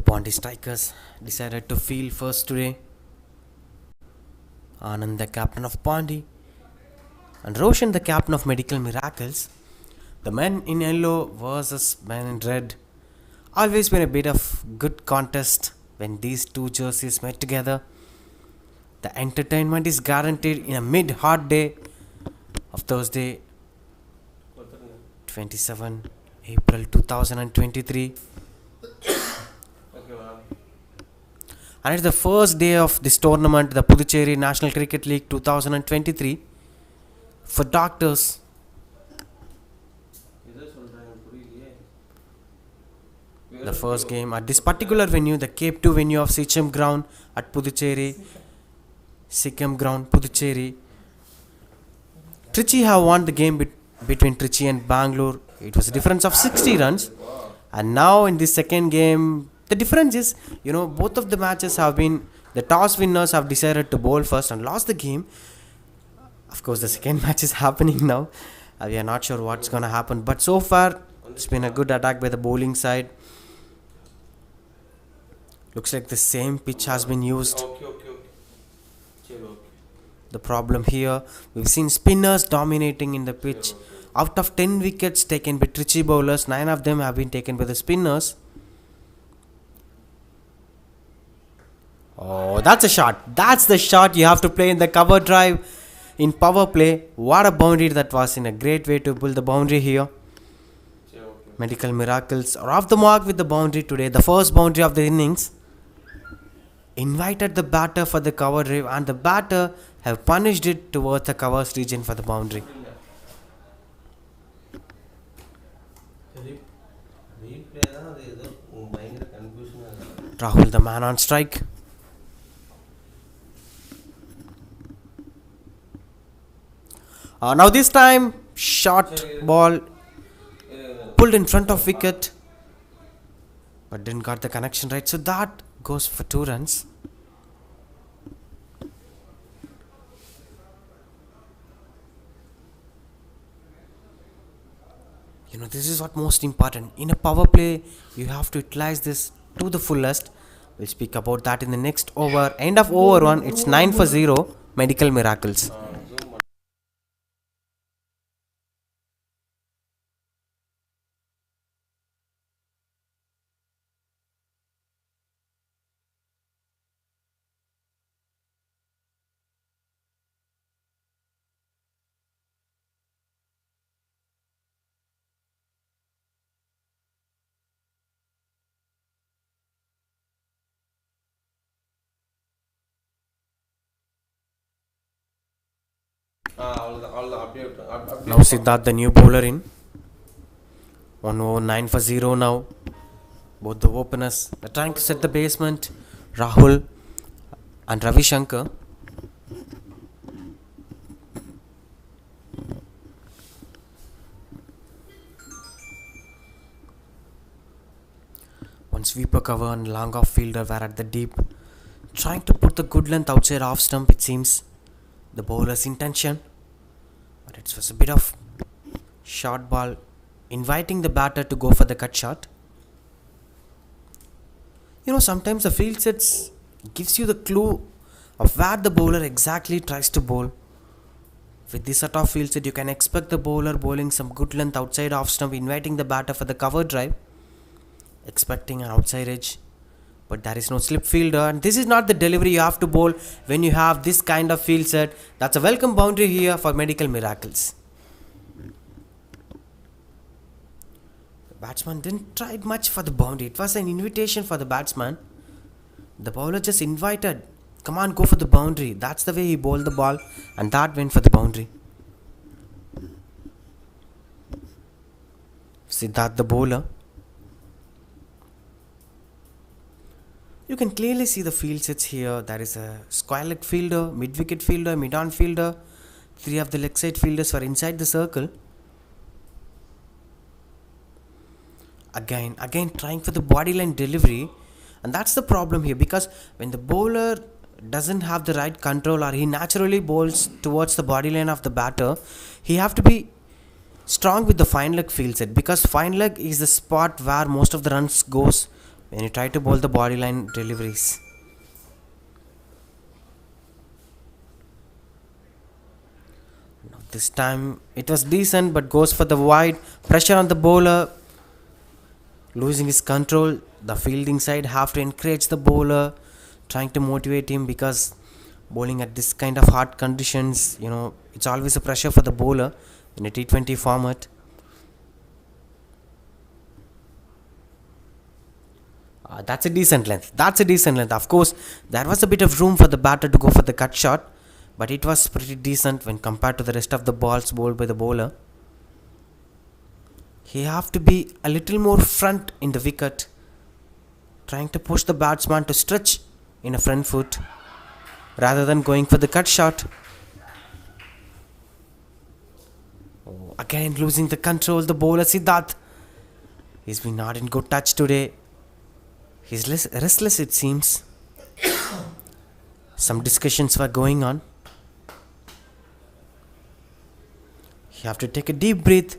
Pondy Strikers decided to field first today. Anand, the captain of Pondy, and Roshan, the captain of Medical Miracles. The men in yellow versus men in red. Always been a bit of good contest when these two jerseys met together. The entertainment is guaranteed in a mid-hot day of Thursday, 27 April 2023. And it's the first day of this tournament, the Puducherry National Cricket League 2023. For doctors, the first game at this particular venue, the Cape 2 venue of Sikkim ground at Puducherry, Sikkim ground, Puducherry. Trichy have won the game between Trichy and Bangalore. It was a difference of 60 runs. And now in this second game, the difference is, both of the matches have been, the toss winners have decided to bowl first and lost the game. Of course, the second match is happening now. We are not sure what's going to happen. But so far, it's been a good attack by the bowling side. Looks like the same pitch has been used. The problem here, we've seen spinners dominating in the pitch. Out of 10 wickets taken by Trichy bowlers, 9 of them have been taken by the spinners. Oh, that's a shot. That's the shot you have to play in the cover drive in power play. What a boundary that was, in a great way to pull the boundary here. Medical Miracles are off the mark with the boundary today. The first boundary of the innings. Invited the batter for the cover drive and the batter have punished it towards the covers region for the boundary. Rahul, the man on strike. Now this time, short ball pulled in front of wicket, but didn't got the connection right. So that goes for 2 runs. This is what most important. In a power play, you have to utilize this to the fullest. We'll speak about that in the next over. End of over 1, it's 9 for 0, Medical Miracles. Now Siddharth, the new bowler in. 1 over 9 for 0 now. Both the openers are trying to set the basement. Rahul and Ravi Shankar. One sweeper cover and long off fielder were at the deep. Trying to put the good length outside off stump, it seems. The bowler's intention. But it was a bit of short ball, inviting the batter to go for the cut shot. Sometimes the field sets gives you the clue of where the bowler exactly tries to bowl. With this sort of field set, you can expect the bowler bowling some good length outside off stump, inviting the batter for the cover drive, expecting an outside edge. But there is no slip fielder, and this is not the delivery you have to bowl when you have this kind of field set. That's a welcome boundary here for Medical Miracles. The batsman didn't try much for the boundary. It was an invitation for the batsman. The bowler just invited, come on, go for the boundary. That's the way he bowled the ball, and that went for the boundary. Siddharth, the bowler. You can clearly see the field sets here. There is a square leg fielder, mid wicket fielder, mid on fielder. 3 of the leg side fielders were inside the circle. Again trying for the body line delivery. And that's the problem here, because when the bowler doesn't have the right control, or he naturally bowls towards the body line of the batter, he have to be strong with the fine leg field set, because fine leg is the spot where most of the runs goes when you try to bowl the body line deliveries. This time it was decent but goes for the wide. Pressure on the bowler, losing his control. The fielding side have to encourage the bowler, trying to motivate him because bowling at this kind of hard conditions, it's always a pressure for the bowler in a T20 format. That's a decent length. That's a decent length. Of course, there was a bit of room for the batter to go for the cut shot, but it was pretty decent when compared to the rest of the balls bowled by the bowler. He have to be a little more front in the wicket, trying to push the batsman to stretch in a front foot rather than going for the cut shot. Oh, again losing the control. The bowler Siddharth, he's been not in good touch today. He's restless, it seems. Some discussions were going on. You have to take a deep breath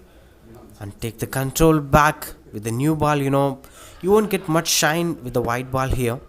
and take the control back with the new ball. You won't get much shine with the white ball here.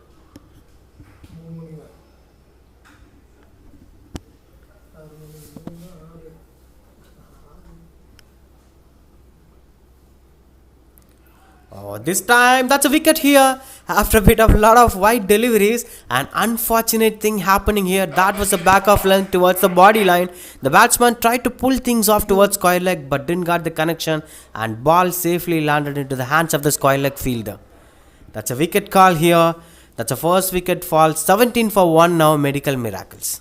Oh, this time that's a wicket here. After a bit of lot of wide deliveries, an unfortunate thing happening here. That was a back of length towards the body line. The batsman tried to pull things off towards square leg but didn't get the connection, and ball safely landed into the hands of the square leg fielder. That's a wicket call here. That's a first wicket fall. 17 for 1 now. Medical miracles.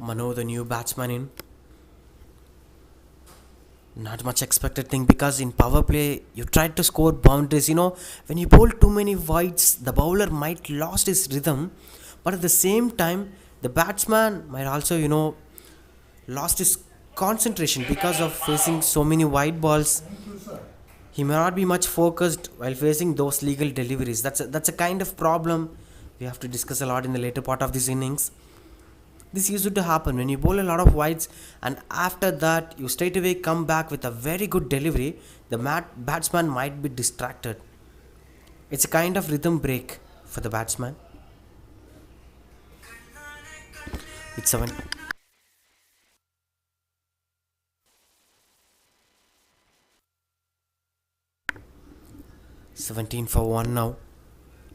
Mano, the new batsman in. Not much expected thing because in power play you tried to score boundaries. When you bowl too many wides, the bowler might lost his rhythm, but at the same time, the batsman might also lost his concentration because of facing so many wide balls. He may not be much focused while facing those legal deliveries. That's a kind of problem we have to discuss a lot in the later part of this innings. This used to happen when you bowl a lot of wides and after that you straight away come back with a very good delivery. The batsman might be distracted. It's a kind of rhythm break for the batsman. It's 17 for 1 now.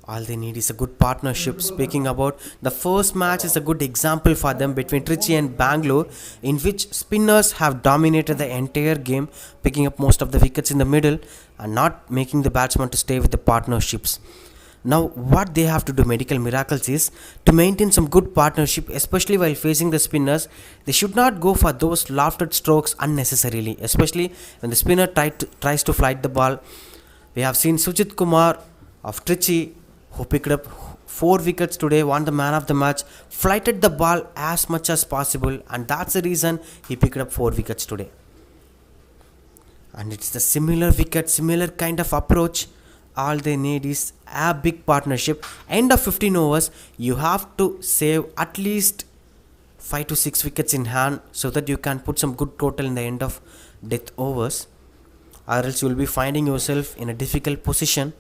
All they need is a good partnership. Speaking about the first match is a good example for them between Trichy and Bangalore, in which spinners have dominated the entire game, picking up most of the wickets in the middle and not making the batsman to stay with the partnerships. Now what they have to do, medical miracles, is to maintain some good partnership, especially while facing the spinners. They should not go for those lofted strokes unnecessarily, especially when the spinner tries to flight the ball. We have seen Sujit Kumar of Trichy, who picked up 4 wickets today, won the man of the match, flighted the ball as much as possible, and that's the reason he picked up 4 wickets today. And it's the similar wicket, similar kind of approach. All they need is a big partnership. End of 15 overs, you have to save at least 5 to 6 wickets in hand so that you can put some good total in the end of death overs, or else you will be finding yourself in a difficult position,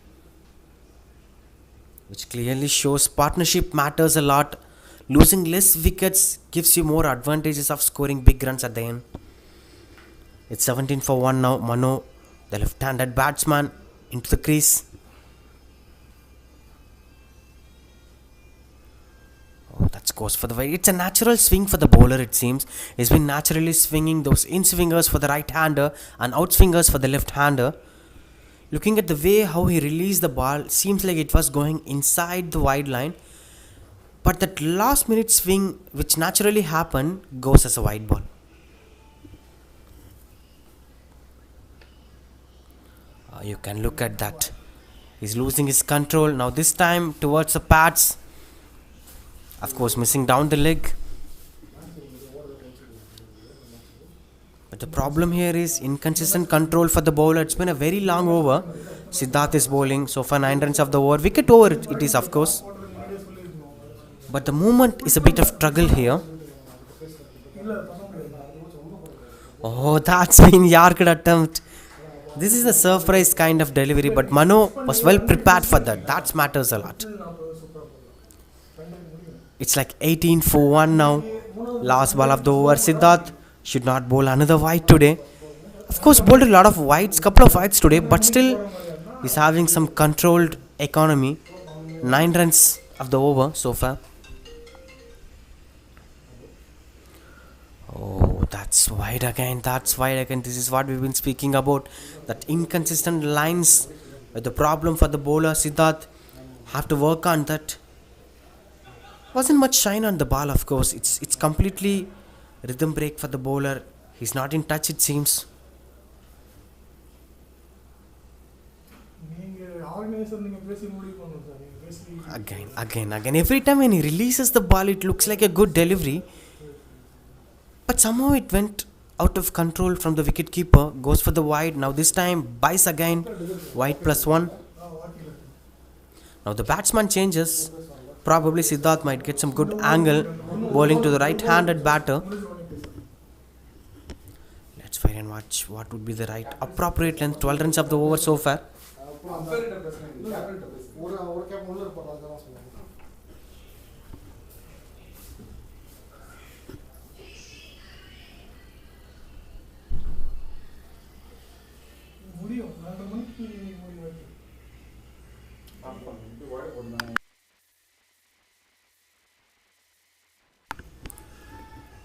which clearly shows partnership matters a lot. Losing less wickets gives you more advantages of scoring big runs at the end. It's 17 for 1 now. Mano, the left-handed batsman, into the crease. Oh, that goes for the wide. It's a natural swing for the bowler, it seems. He's been naturally swinging those in-swingers for the right-hander and out-swingers for the left-hander. Looking at the way how he released the ball, seems like it was going inside the wide line. But that last minute swing, which naturally happened, goes as a wide ball. You can look at that. He's losing his control. Now this time towards the pads. Of course, missing down the leg. But the problem here is inconsistent control for the bowler. It's been a very long over. Siddharth is bowling. So far 9 runs of the over. Wicket over it is, of course. But the movement is a bit of struggle here. Oh, that's been Yorker attempt. This is a surprise kind of delivery, but Mano was well prepared for that. That matters a lot. It's like 18 for 1 now. Last ball of the over. Siddharth should not bowl another wide today. Of course, bowled a lot of wides, couple of wides today, but still he's having some controlled economy. 9 runs of the over so far. Oh, that's wide again. That's wide again. This is what we've been speaking about. That inconsistent lines. The problem for the bowler Siddharth. Have to work on that. Wasn't much shine on the ball, of course. It's completely rhythm break for the bowler. He's not in touch, it seems. Again. Every time when he releases the ball, it looks like a good delivery. But somehow it went out of control from the wicketkeeper. Goes for the wide. Now this time buys again. Wide +1. Now the batsman changes. Probably Siddharth might get some good angle. Bowling to the right-handed batter. Let's wait and watch what would be the right appropriate length. 12 runs of the over so far.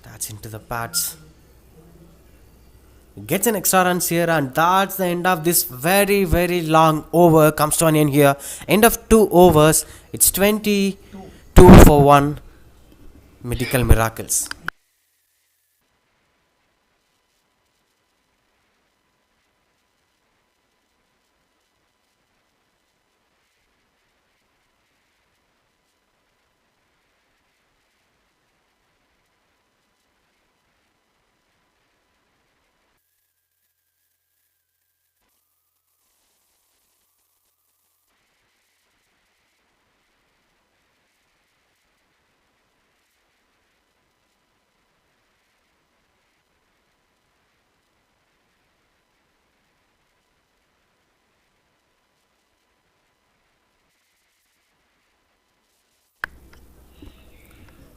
That's into the pads. Gets an extra runs here, and that's the end of this very, very long over. Comes to an end here. End of 2 overs. It's 22 for 1. Medical miracles.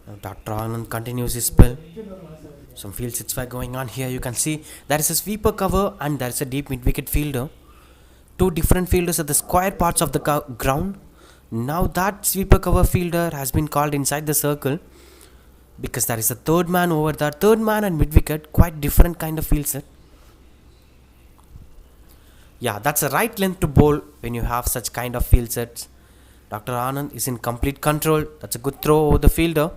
Now Dr. Anand continues his spell. Some field sits were going on here. You can see there is a sweeper cover and there is a deep mid-wicket fielder. 2 different fielders at the square parts of the ground. Now that sweeper cover fielder has been called inside the circle because there is a third man over there. Third man and mid-wicket, quite different kind of field set. Yeah, that's the right length to bowl when you have such kind of field sets. Dr. Anand is in complete control. That's a good throw over the fielder.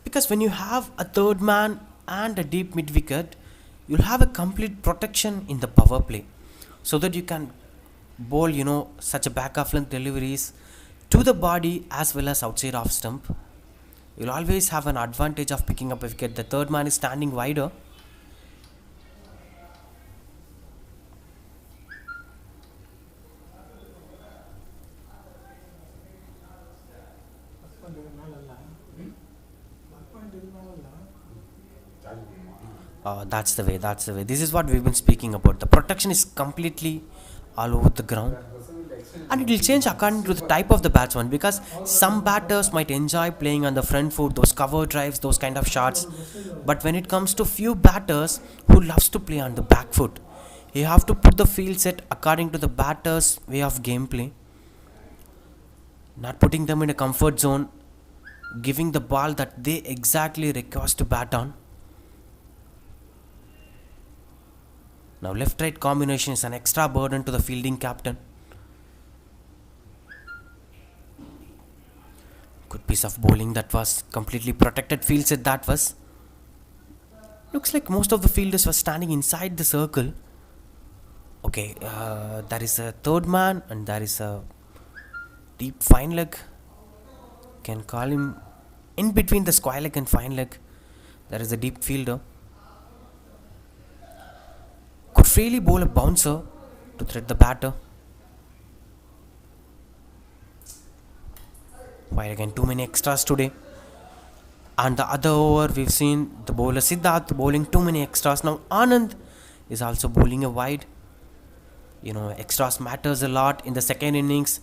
Because when you have a third man and a deep mid-wicket, you'll have a complete protection in the power play. So that you can bowl, such a back of length deliveries to the body as well as outside off stump. You'll always have an advantage of picking up a wicket. The third man is standing wider. That's the way. This is what we've been speaking about. The protection is completely all over the ground. And it will change according to the type of the batsman, because some batters might enjoy playing on the front foot, those cover drives, those kind of shots. But when it comes to few batters who loves to play on the back foot, you have to put the field set according to the batter's way of gameplay. Not putting them in a comfort zone, giving the ball that they exactly request to bat on. Now left-right combination is an extra burden to the fielding captain. Good piece of bowling, that was completely protected field set that was. Looks like most of the fielders were standing inside the circle. Okay, there is a third man and there is a deep fine leg. Can call him in between the square leg and fine leg. There is a deep fielder. Could freely bowl a bouncer to thread the batter. Why again, too many extras today. And the other over, we've seen the bowler Siddharth bowling too many extras. Now Anand is also bowling a wide. Extras matters a lot in the second innings.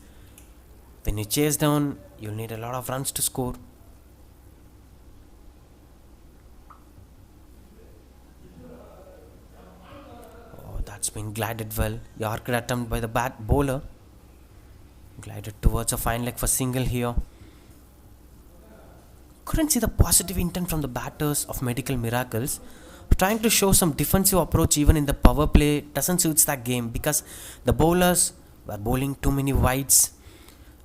When you chase down, you'll need a lot of runs to score. Oh, that's been glided well. Yorker attempt by the bat bowler. Glided towards a fine leg for single here. Couldn't see the positive intent from the batters of Medical Miracles. Trying to show some defensive approach even in the power play doesn't suit that game because the bowlers were bowling too many wides.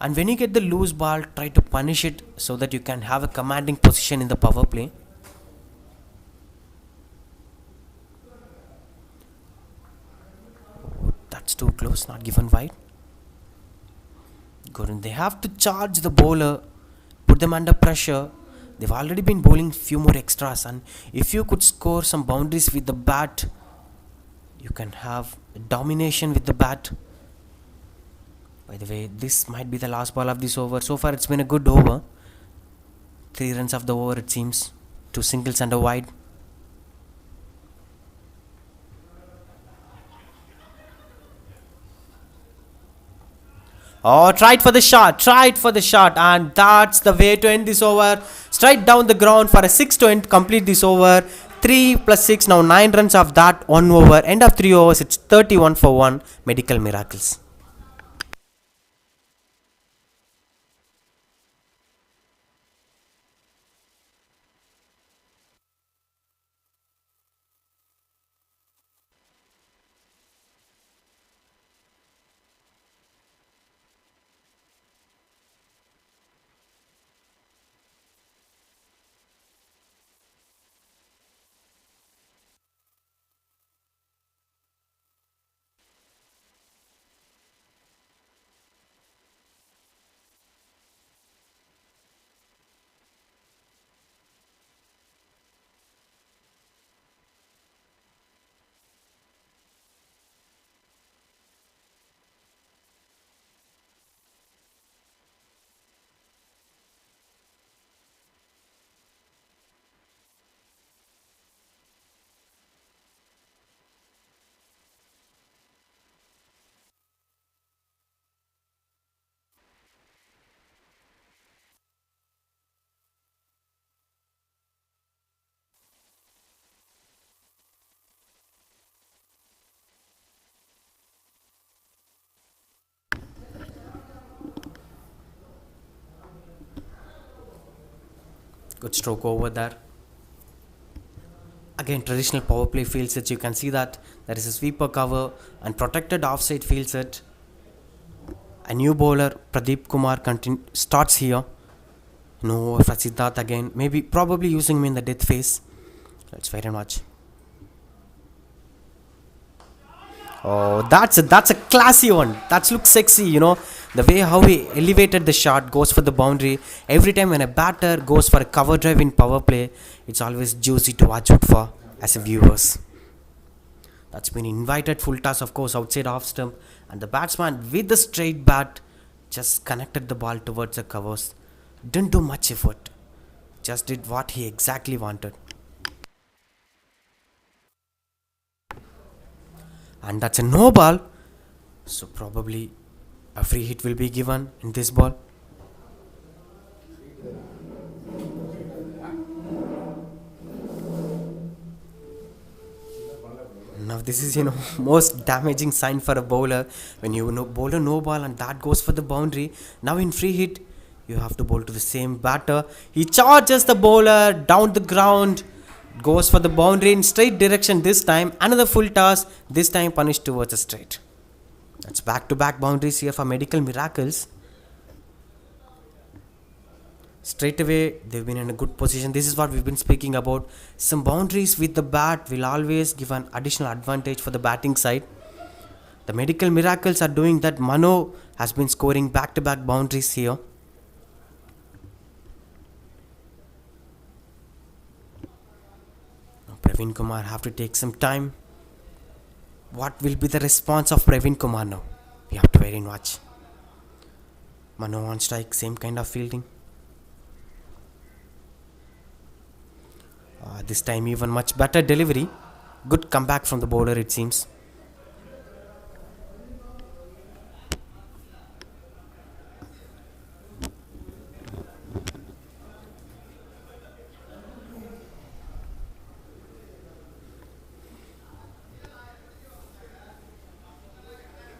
And when you get the loose ball, try to punish it so that you can have a commanding position in the power play. Oh, that's too close, not given wide. Good, and they have to charge the bowler, put them under pressure. They've already been bowling few more extras, and if you could score some boundaries with the bat, you can have domination with the bat. By the way, this might be the last ball of this over. So far it's been a good over. 3 runs of the over it seems. 2 singles and a wide. Oh, tried for the shot, and that's the way to end this over. Straight down the ground for a 6 to end, complete this over. 3 plus 6, now 9 runs of that 1 over. End of 3 overs, it's 31 for 1. Medical Miracles. Good stroke over there. Again, traditional power play field sets. You can see that there is a sweeper cover and protected offside field set. A new bowler, Pradeep Kumar, starts here. No, for Siddharth again. Probably using him in the death phase. Let's wait and watch. Oh, that's a classy one. That looks sexy, The way how he elevated the shot, goes for the boundary. Every time when a batter goes for a cover drive in power play, it's always juicy to watch out for as a viewers. That's been invited full toss, of course, outside off stump. And the batsman with the straight bat just connected the ball towards the covers. Didn't do much effort. Just did what he exactly wanted. And that's a no ball. So probably a free hit will be given in this ball. Now this is most damaging sign for a bowler when you bowl a no ball and that goes for the boundary. Now in free hit you have to bowl to the same batter. He charges the bowler down the ground, Goes for the boundary in straight direction this time. Another full toss, this time punished towards the straight. That's back to back boundaries here for Medical Miracles. Straight away, they've been in a good position. This is what we've been speaking about. Some boundaries with the bat will always give an additional advantage for the batting side. The Medical Miracles are doing that. Mano has been scoring back to back boundaries here. Praveen Kumar have to take some time. What will be the response of Praveen Kumar now? We have to wait and watch. Mano on strike, same kind of fielding. This time even much better delivery. Good comeback from the bowler, it seems.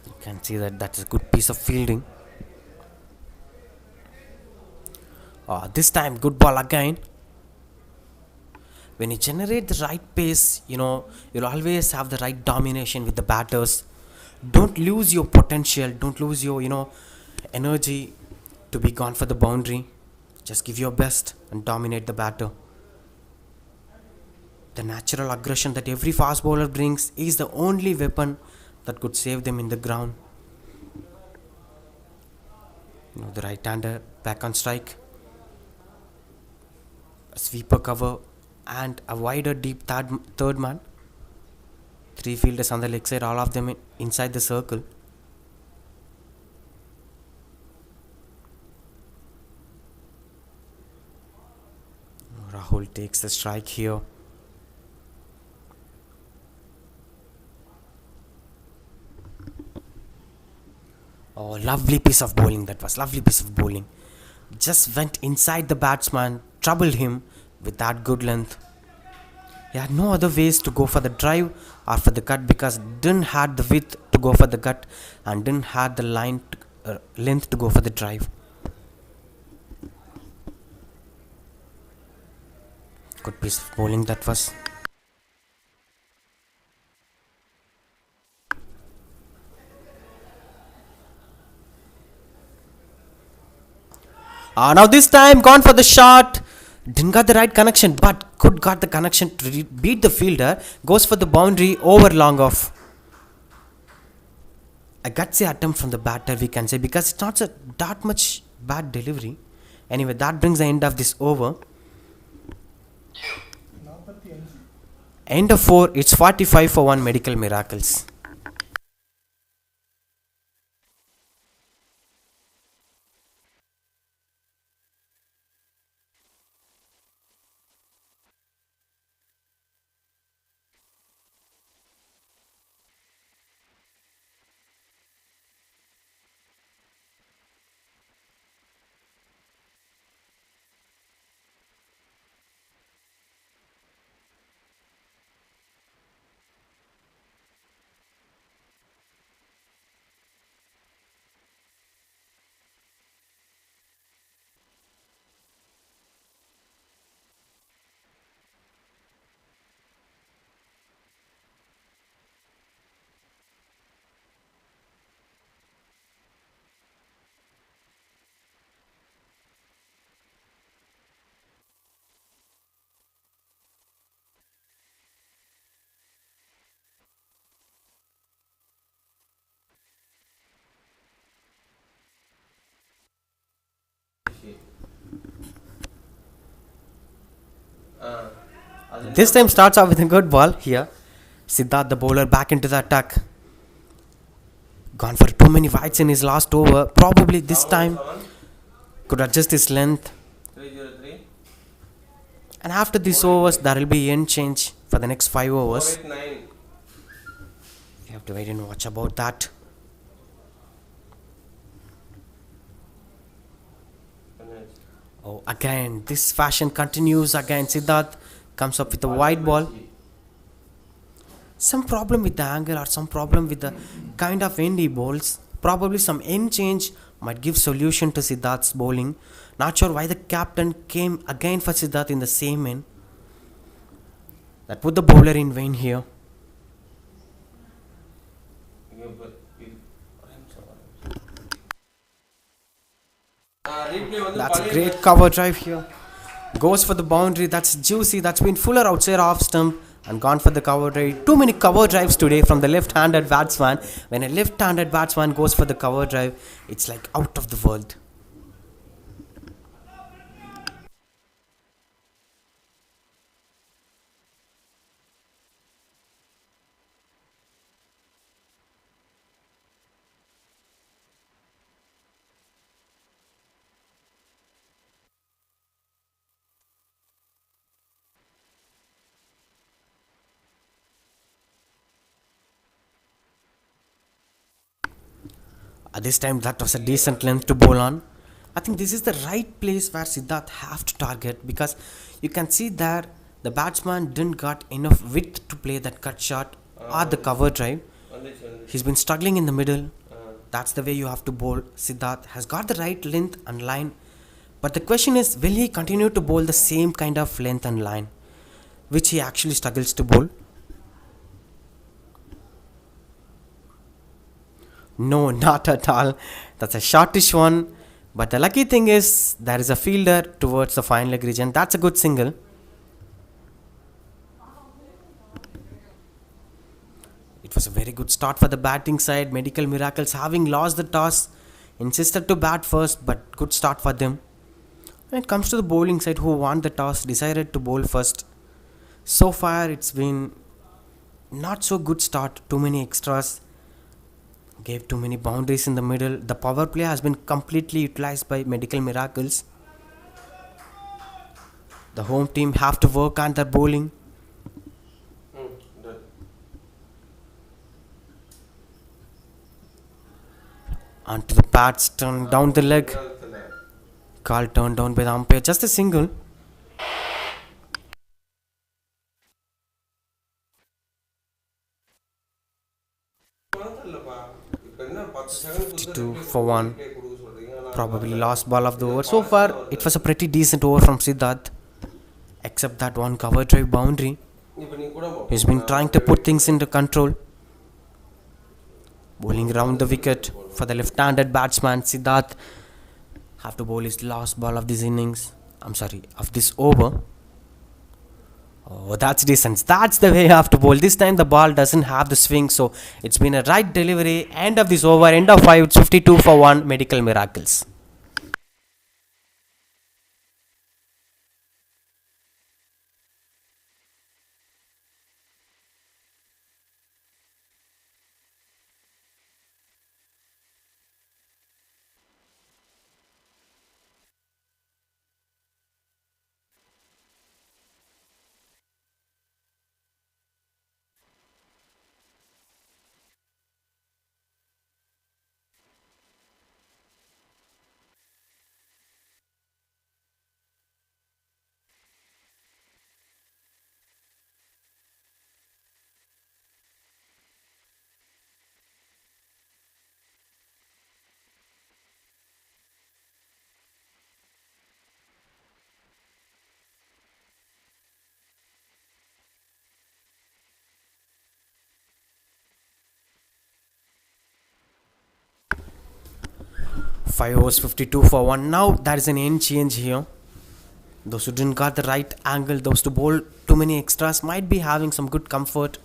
You can see that that's a good piece of fielding. This time good ball again. When you generate the right pace, you'll always have the right domination with the batters. Don't lose your potential. Don't lose your, energy to be gone for the boundary. Just give your best and dominate the batter. The natural aggression that every fast bowler brings is the only weapon that could save them in the ground. The right-hander back on strike. A sweeper cover and a wider deep third man. Three fielders on the leg side, all of them inside the circle. Rahul takes the strike here. Oh, lovely piece of bowling that was. Lovely piece of bowling. Just went inside the batsman, troubled him with that good length. He had no other ways to go for the drive or for the cut because didn't had the width to go for the cut and didn't had the length to go for the drive. Good piece of bowling that was. Now this time gone for the shot. Didn't got the right connection, but could got the connection to beat the fielder. Goes for the boundary over long off. A gutsy attempt from the batter, we can say, because it's not that much bad delivery. Anyway, that brings the end of this over. End of 4, it's 45 for 1 Medical Miracles. This time starts off with a good ball here. Siddharth, the bowler, back into the attack. Gone for too many wides in his last over. Probably this time could adjust his length. And after these overs, there will be end change for the next 5 overs. You have to wait and watch about that. Oh, again, this fashion continues. Again, Siddharth comes up with a wide ball. Some problem with the angle or some problem with the kind of end he bowls. Probably some end change might give solution to Siddharth's bowling. Not sure why the captain came again for Siddharth in the same end. That put the bowler in vain here. That's a great cover drive here. Goes for the boundary. That's juicy. That's been Fuller outside off stump and gone for the cover drive. Too many cover drives today from the left-handed batsman. When a left-handed batsman goes for the cover drive, it's like out of the world. At this time, that was a decent length to bowl on. I think this is the right place where Siddharth have to target, because you can see there the batsman didn't got enough width to play that cut shot or the cover drive. He's been struggling in the middle. That's the way you have to bowl. Siddharth has got the right length and line, but the question is, will he continue to bowl the same kind of length and line, which he actually struggles to bowl? No, not at all. That's a shortish one. But the lucky thing is there is a fielder towards the fine leg region. That's a good single. It was a very good start for the batting side. Medical Miracles, having lost the toss, insisted to bat first, but good start for them. When it comes to the bowling side, who won the toss, decided to bowl first. So far, it's been not so good start. Too many extras. Gave too many boundaries in the middle. The power play has been completely utilized by Medical Miracles. The home team have to work on their bowling. Onto the bats, turn down the leg. Call turned down by the umpire. Just a single. For one, probably last ball of the over. So far, it was a pretty decent over from Siddharth, except that one cover drive boundary. He's been trying to put things into control. Bowling around the wicket for the left-handed batsman. Siddharth have to bowl his last ball of this innings. Of this over. Oh, that's decent. That's the way you have to bowl. This time the ball doesn't have the swing, so it's been a right delivery. End of this over, end of 5, it's 52 for 1, Medical Miracles. Five overs, 52 for 1. Now there is an end change here. Those who didn't got the right angle, those to bowl too many extras, might be having some good comfort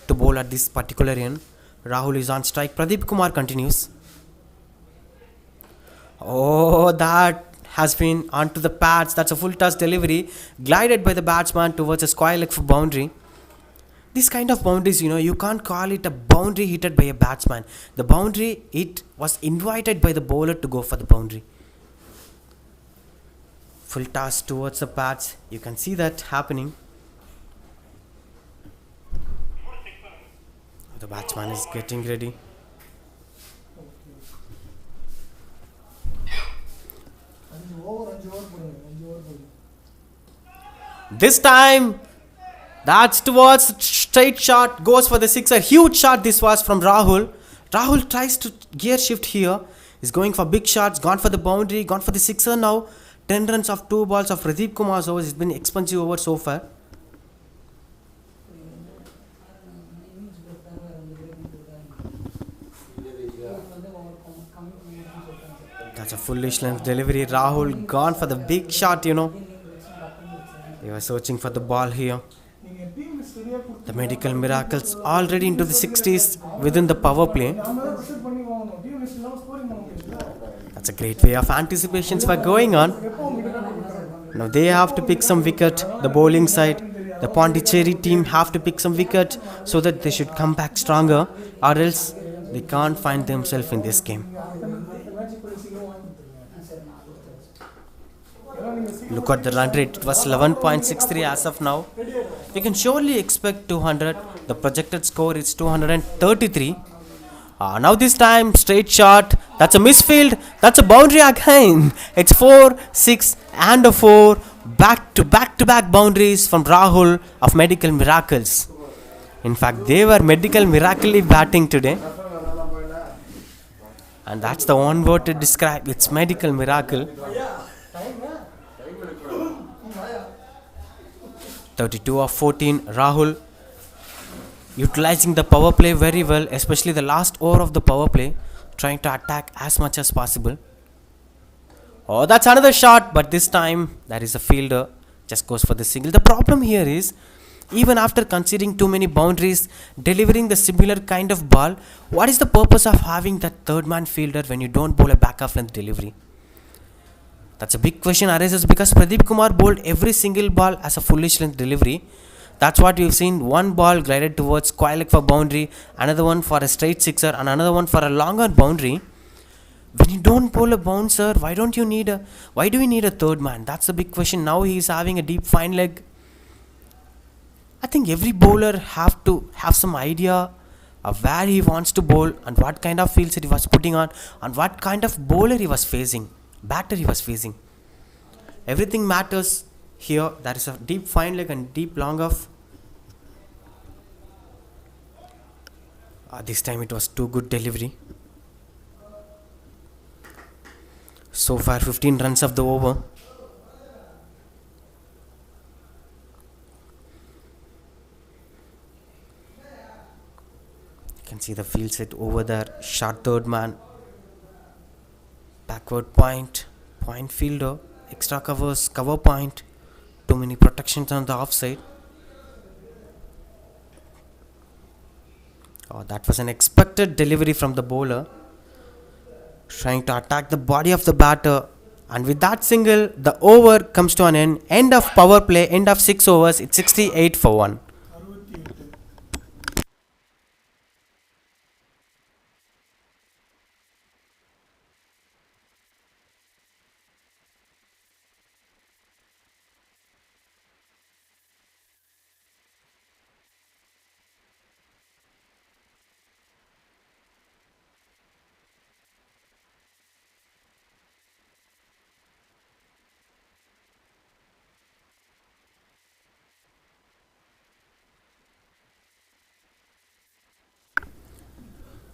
to bowl at this particular end. Rahul is on strike. Pradeep Kumar continues. Oh, that has been onto the pads. That's a full toss delivery. Glided by the batsman towards a square leg for boundary. This kind of boundaries, you can't call it a boundary hitted by a batsman. The boundary, it was invited by the bowler to go for the boundary. Full toss towards the pads. You can see that happening. The batsman is getting ready. This time, that's towards straight shot, goes for the sixer. Huge shot this was from Rahul. Rahul tries to gear shift here. He's going for big shots, gone for the boundary, gone for the sixer now. 10 runs of 2 balls of Pradeep Kumar's overs. It's been expensive over so far. That's a foolish length delivery. Rahul gone for the big shot. They were searching for the ball here. The medical miracles already into the 60s within the power play. That's a great way of anticipations were going on. Now they have to pick some wicket. The bowling side, the Pondicherry team have to pick some wicket so that they should come back stronger, or else they can't find themselves in this game. Look at the run rate. It was 11.63 as of now. We can surely expect 200. The projected score is 233. Now this time straight shot. That's a misfield. That's a boundary again. It's 4, 6 and a 4. Back to back boundaries from Rahul of Medical Miracles. In fact, they were Medical Miraculously batting today. And that's the one word to describe. It's Medical Miracle. 32 of 14. Rahul utilizing the power play very well, especially the last over of the power play, trying to attack as much as possible. Oh, that's another shot, but this time there is a fielder, just goes for the single. The problem here is, even after conceding too many boundaries, delivering the similar kind of ball, what is the purpose of having that third man fielder when you don't bowl a back off length delivery? That's a big question arises because Pradeep Kumar bowled every single ball as a foolish length delivery. That's what we've seen. One ball glided towards square leg for boundary, another one for a straight sixer, and another one for a longer boundary. When you don't bowl a bouncer, why do we need a third man? That's the big question. Now he is having a deep fine leg. I think every bowler have to have some idea of where he wants to bowl and what kind of fields he was putting on and what kind of bowler he was facing, batter he was facing. Everything matters here. There is a deep fine leg and deep long off. This time it was too good delivery. So far 15 runs of the over. You can see the field set over there. Short third man. Backward point fielder. Extra covers, cover point. Too many protections on the offside. Oh, that was an expected delivery from the bowler, trying to attack the body of the batter, and with that single the over comes to an end of power play, end of 6 overs. It's 68 for 1.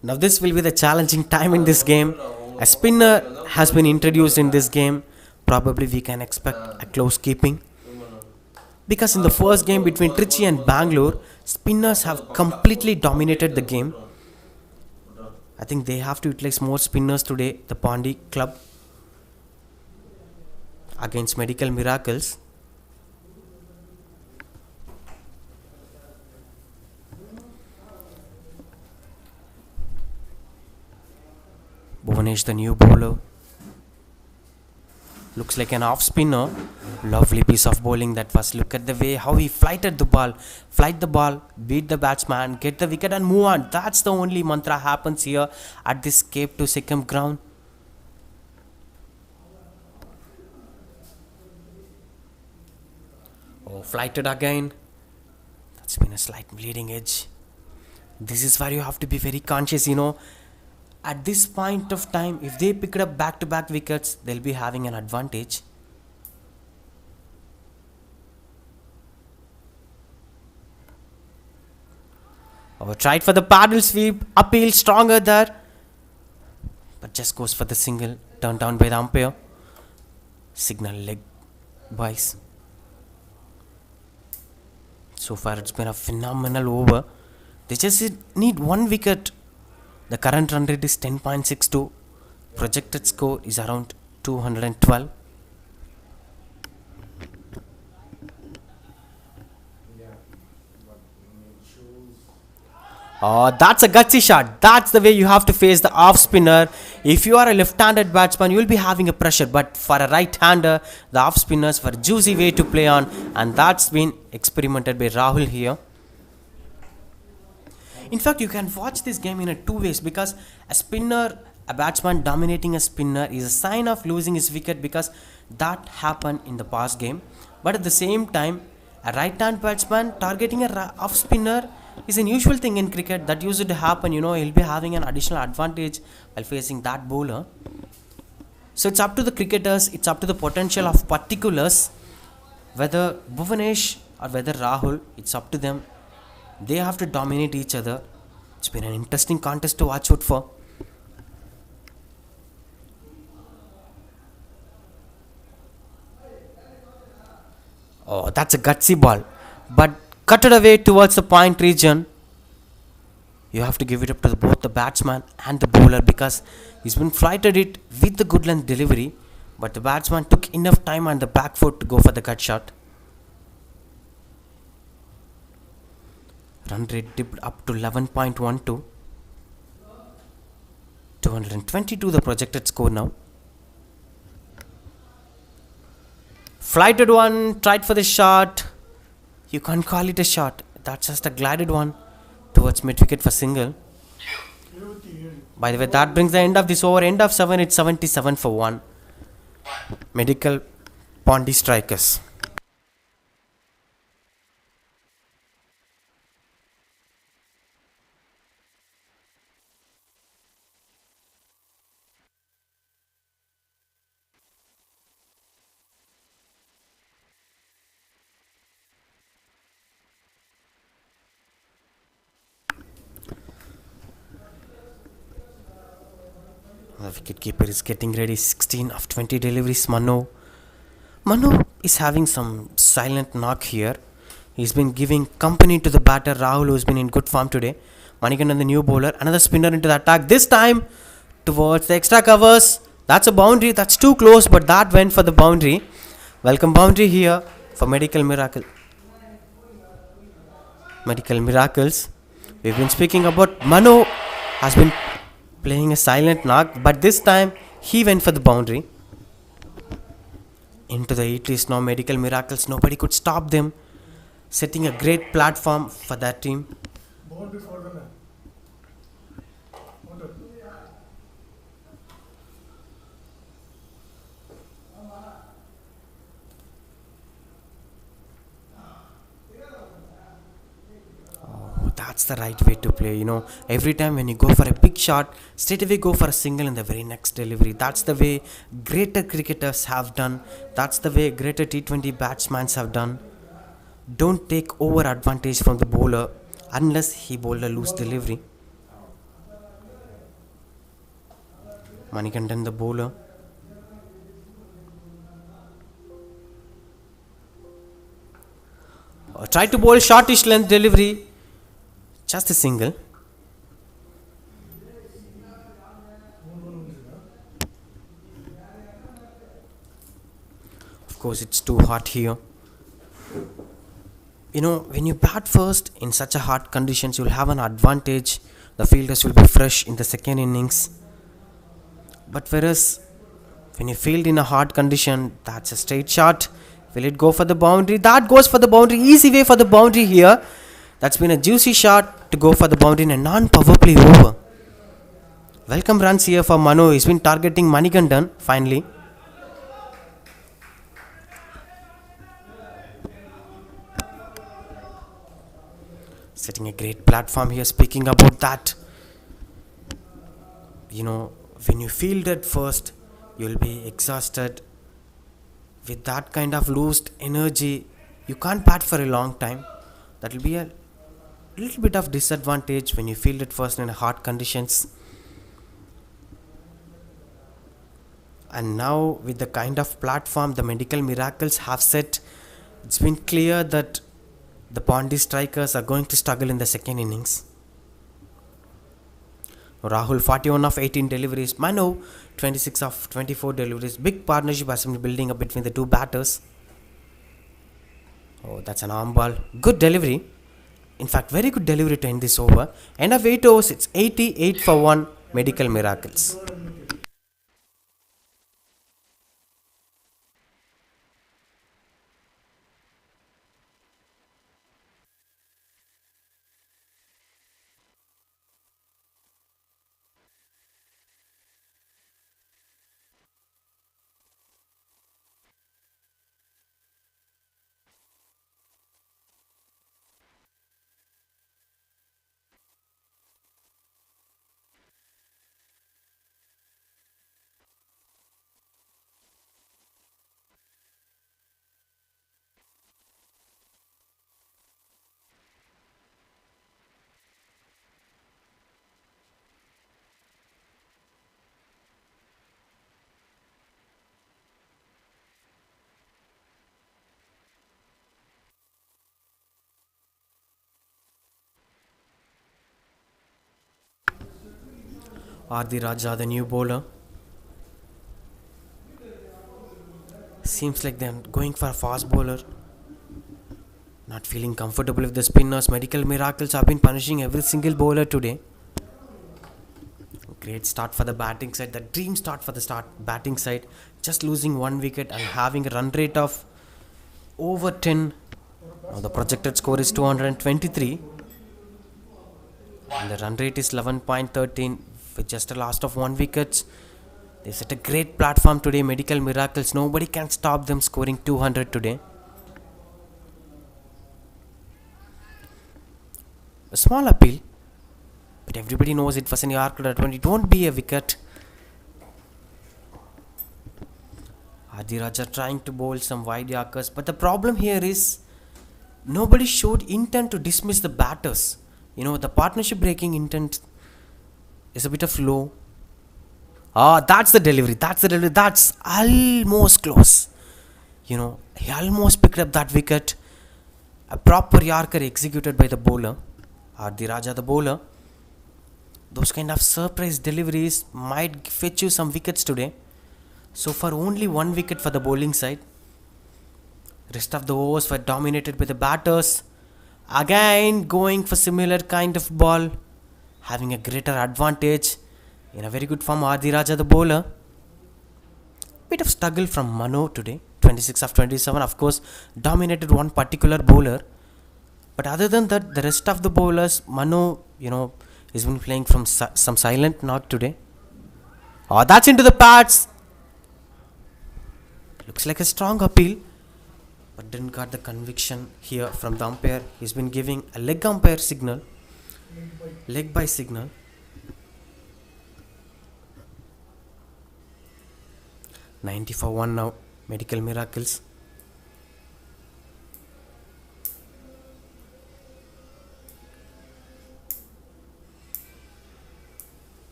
Now this will be the challenging time in this game. A spinner has been introduced in this game. Probably we can expect a close keeping, because in the first game between Trichy and Bangalore, spinners have completely dominated the game. I think they have to utilize more spinners today, the Pondy club, against Medical Miracles. Bhuvanesh, the new bowler, looks like an off spinner. Lovely piece of bowling that was. Look at the way how he flighted the ball, beat the batsman, get the wicket and move on. That's the only mantra happens here at this Cape to Sikkim ground. Oh, flighted again. That's been a slight bleeding edge. This is where you have to be very conscious, At this point of time, if they pick up back-to-back wickets, they'll be having an advantage. Oh, tried for the paddle sweep, appeal stronger there, but just goes for the single, turned down by the umpire. Signal leg boys. So far it's been a phenomenal over. They just need one wicket. The current run rate is 10.62. projected score is around 212. Oh, that's a gutsy shot. That's the way you have to face the off spinner. If you are a left-handed batsman, you will be having a pressure. But for a right-hander, the off spinners were a juicy way to play on, and that's been experimented by Rahul here. In fact, you can watch this game in a two ways because a batsman dominating a spinner is a sign of losing his wicket because that happened in the past game. But at the same time, a right-hand batsman targeting a off spinner is an usual thing in cricket that used to happen. He'll be having an additional advantage while facing that bowler. So it's up to the cricketers, it's up to the potential of particulars, whether Bhuvanesh or whether Rahul, it's up to them. They have to dominate each other. It's been an interesting contest to watch out for. Oh, that's a gutsy ball. But cut it away towards the point region. You have to give it up to both the batsman and the bowler because he's been flighted it with the good length delivery. But the batsman took enough time on the back foot to go for the cut shot. Run rate dipped up to 11.12. 222 the projected score now. Flighted one, tried for the shot. You can't call it a shot. That's just a glided one towards mid wicket for single. By the way, that brings the end of this over. End of 7, it's 77 for 1. Medical Pondy Strikers. The wicketkeeper is getting ready. 16 of 20 deliveries. Manu is having some silent knock here. He's been giving company to the batter Rahul, who's been in good form today. Manikandan, the new bowler, another spinner into the attack. This time towards the extra covers. That's a boundary. That's too close, but that went for the boundary. Welcome boundary here for Medical Miracles. We've been speaking about Manu has been playing a silent knock, but this time he went for the boundary. Into the 80s now, Medical Miracles, nobody could stop them, setting a great platform for that team. That's the right way to play. Every time when you go for a big shot, straight away go for a single in the very next delivery. That's the way greater cricketers have done. That's the way greater T20 batsmen have done. Don't take over advantage from the bowler unless he bowled a loose delivery. Manikandan, the bowler. Try to bowl shortish length delivery. Just a single. Of course, it's too hot here. When you bat first in such a hot conditions, you'll have an advantage. The fielders will be fresh in the second innings. But whereas when you field in a hard condition, that's a straight shot. Will it go for the boundary? That goes for the boundary. Easy way for the boundary here. That's been a juicy shot to go for the boundary in a non-power play over. Welcome runs here for Manu. He's been targeting Manikandan finally. Setting a great platform here. Speaking about that, when you field at first, you'll be exhausted. With that kind of loosed energy, you can't bat for a long time. That will be a little bit of disadvantage when you field it first in hard conditions. And now with the kind of platform the Medical Miracles have set, it's been clear that the Pondy Strikers are going to struggle in the second innings. Rahul 41 of 18 deliveries. Manu 26 of 24 deliveries. Big partnership has been building up between the two batters. Oh, that's an arm ball. Good delivery. In fact, very good delivery to end this over. End of 8 overs, it's 88 for 1. Medical miracles. Adi Raja, the new bowler. Seems like they're going for a fast bowler. Not feeling comfortable with the spinners. Medical miracles have been punishing every single bowler today. Great start for the batting side. The dream start for the start batting side. Just losing one wicket and having a run rate of over 10. Now the projected score is 223. And the run rate is 11.13 with just a loss of one wicket. They set a great platform today. Medical miracles. Nobody can stop them scoring 200 today. A small appeal. But everybody knows it was an Yorker at 20. It won't be a wicket. Adi Raja trying to bowl some wide Yorkers. But the problem here is nobody showed intent to dismiss the batters. The partnership breaking intent is a bit of low. That's the delivery. That's almost close. He almost picked up that wicket. A proper Yorker executed by the bowler. Adi Raja, the bowler. Those kind of surprise deliveries might fetch you some wickets today. So far, only one wicket for the bowling side. Rest of the overs were dominated by the batters. Again, going for similar kind of ball. Having a greater advantage. In a very good form, Adi Raja, the bowler. Bit of struggle from Mano today. 26 of 27, of course, dominated one particular bowler. But other than that, the rest of the bowlers, Mano, he's been playing from some silent knock today. That's into the pads. Looks like a strong appeal. But didn't got the conviction here from the umpire. He's been giving a leg umpire signal. Leg by signal. $90 for 1 now. Medical miracles.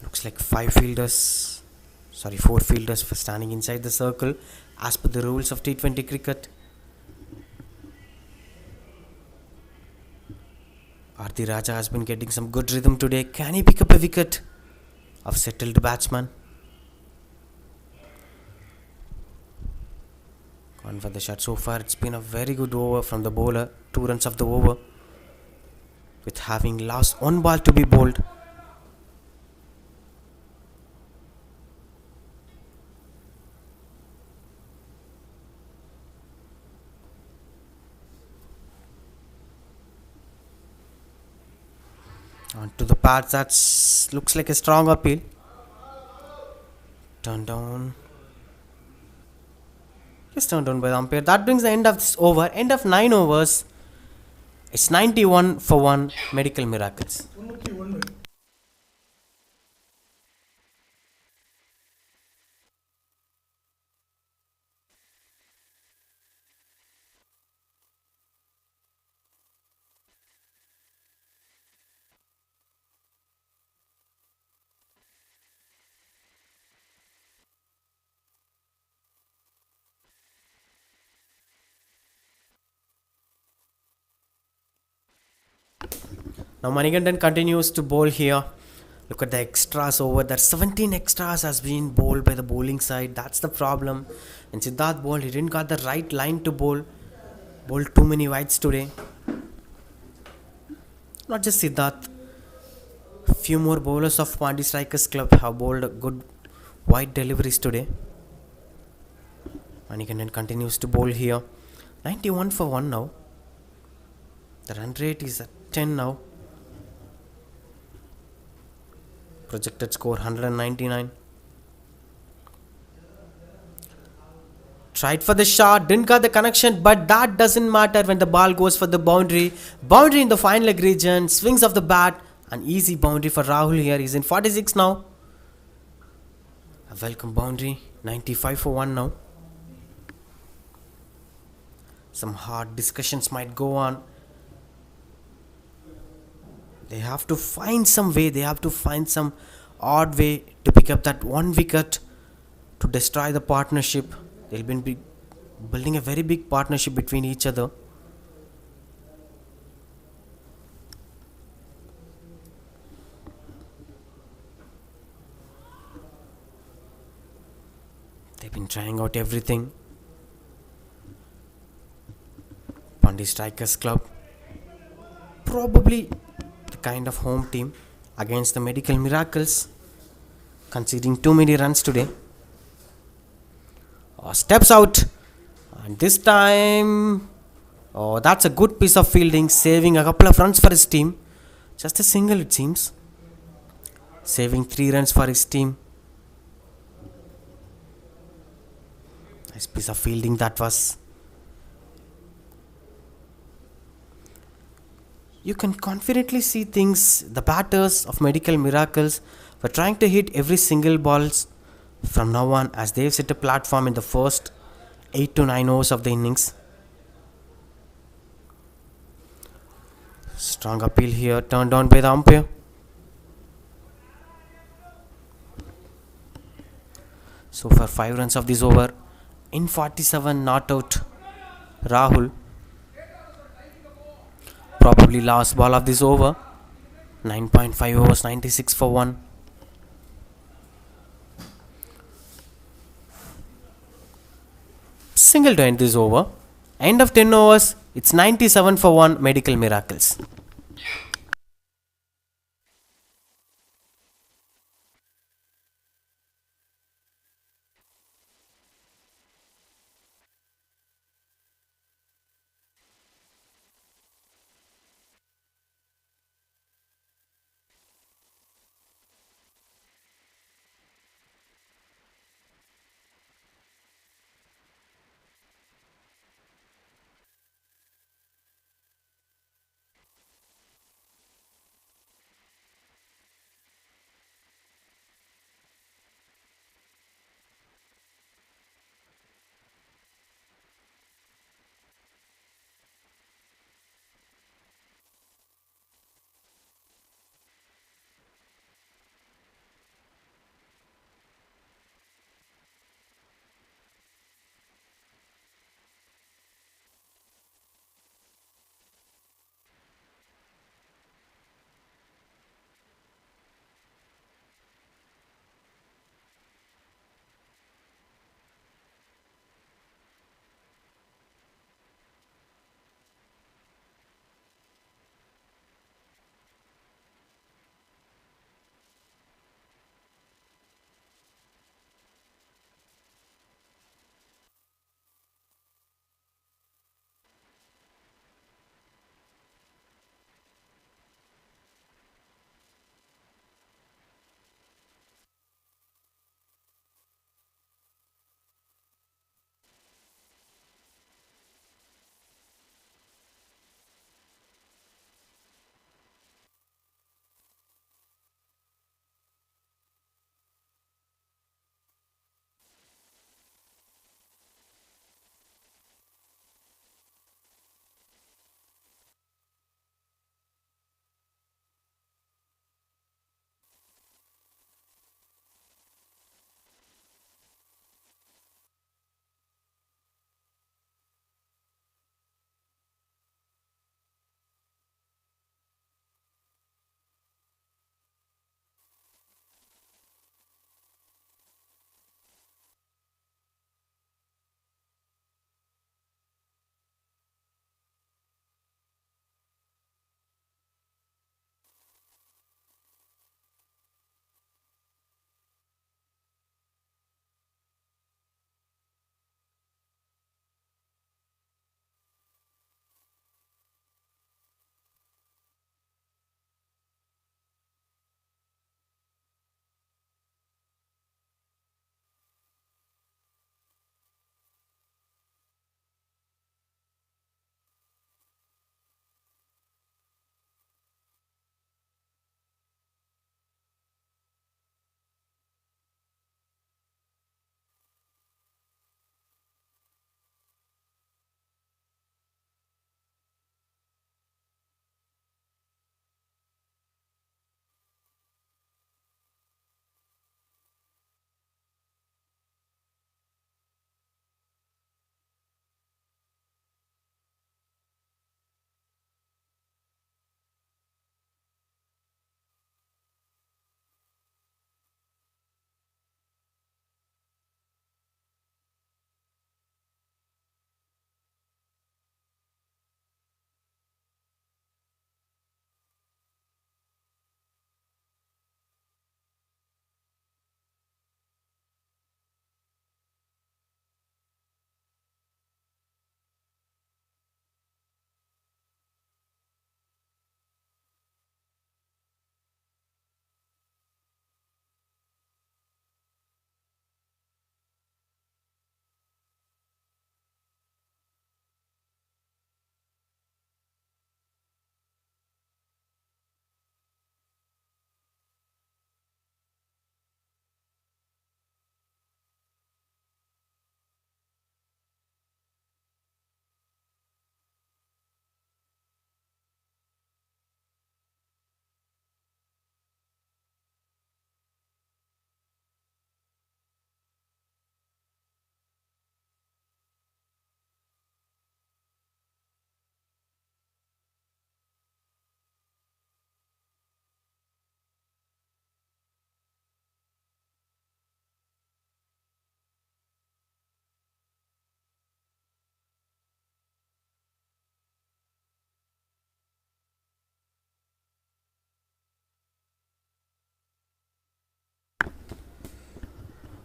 Looks like 4 fielders for standing inside the circle as per the rules of T20 cricket. Adi Raja has been getting some good rhythm today. Can he pick up a wicket of settled batsman? Gone for the shot. So far it's been a very good over from the bowler. 2 runs of the over with having lost one ball to be bowled. On to the pads, that looks like a strong appeal. Turn down. Just turned down by the umpire. That brings the end of this over. End of 9 overs. It's 91 for 1. Medical miracles. Now Manigandan continues to bowl here. Look at the extras over there. 17 extras has been bowled by the bowling side. That's the problem. And Siddharth bowled. He didn't got the right line to bowl. Bowled too many wides today. Not just Siddharth. Few more bowlers of Pondy Strikers Club have bowled good wide deliveries today. Manikandan continues to bowl here. 91 for 1 now. The run rate is at 10 now. Projected score 199. Tried for the shot, didn't got the connection, but that doesn't matter when the ball goes for the boundary. Boundary in the final leg region, swings of the bat, an easy boundary for Rahul here. He's in 46 now. A welcome boundary, 95 for 1 now. Some hard discussions might go on. They have to find some way, they have to find some odd way to pick up that one wicket to destroy the partnership. They'll be building a very big partnership between each other. They've been trying out everything. Pondy Strikers Club, probably the kind of home team against the Medical Miracles, conceding too many runs today. Steps out, and this time, that's a good piece of fielding, saving a couple of runs for his team. Just a single, it seems. Saving 3 runs for his team. Nice piece of fielding that was. You can confidently see things. The batters of Medical Miracles were trying to hit every single balls from now on, as they've set a platform in the first 8 to 9 overs of the innings. Strong appeal here, turned down by the umpire. So for 5 runs of this over, in 47 not out, Rahul. Probably last ball of this over. 9.5 overs, 96 for 1. Single to end this over. End of 10 overs, it's 97 for 1, Medical Miracles.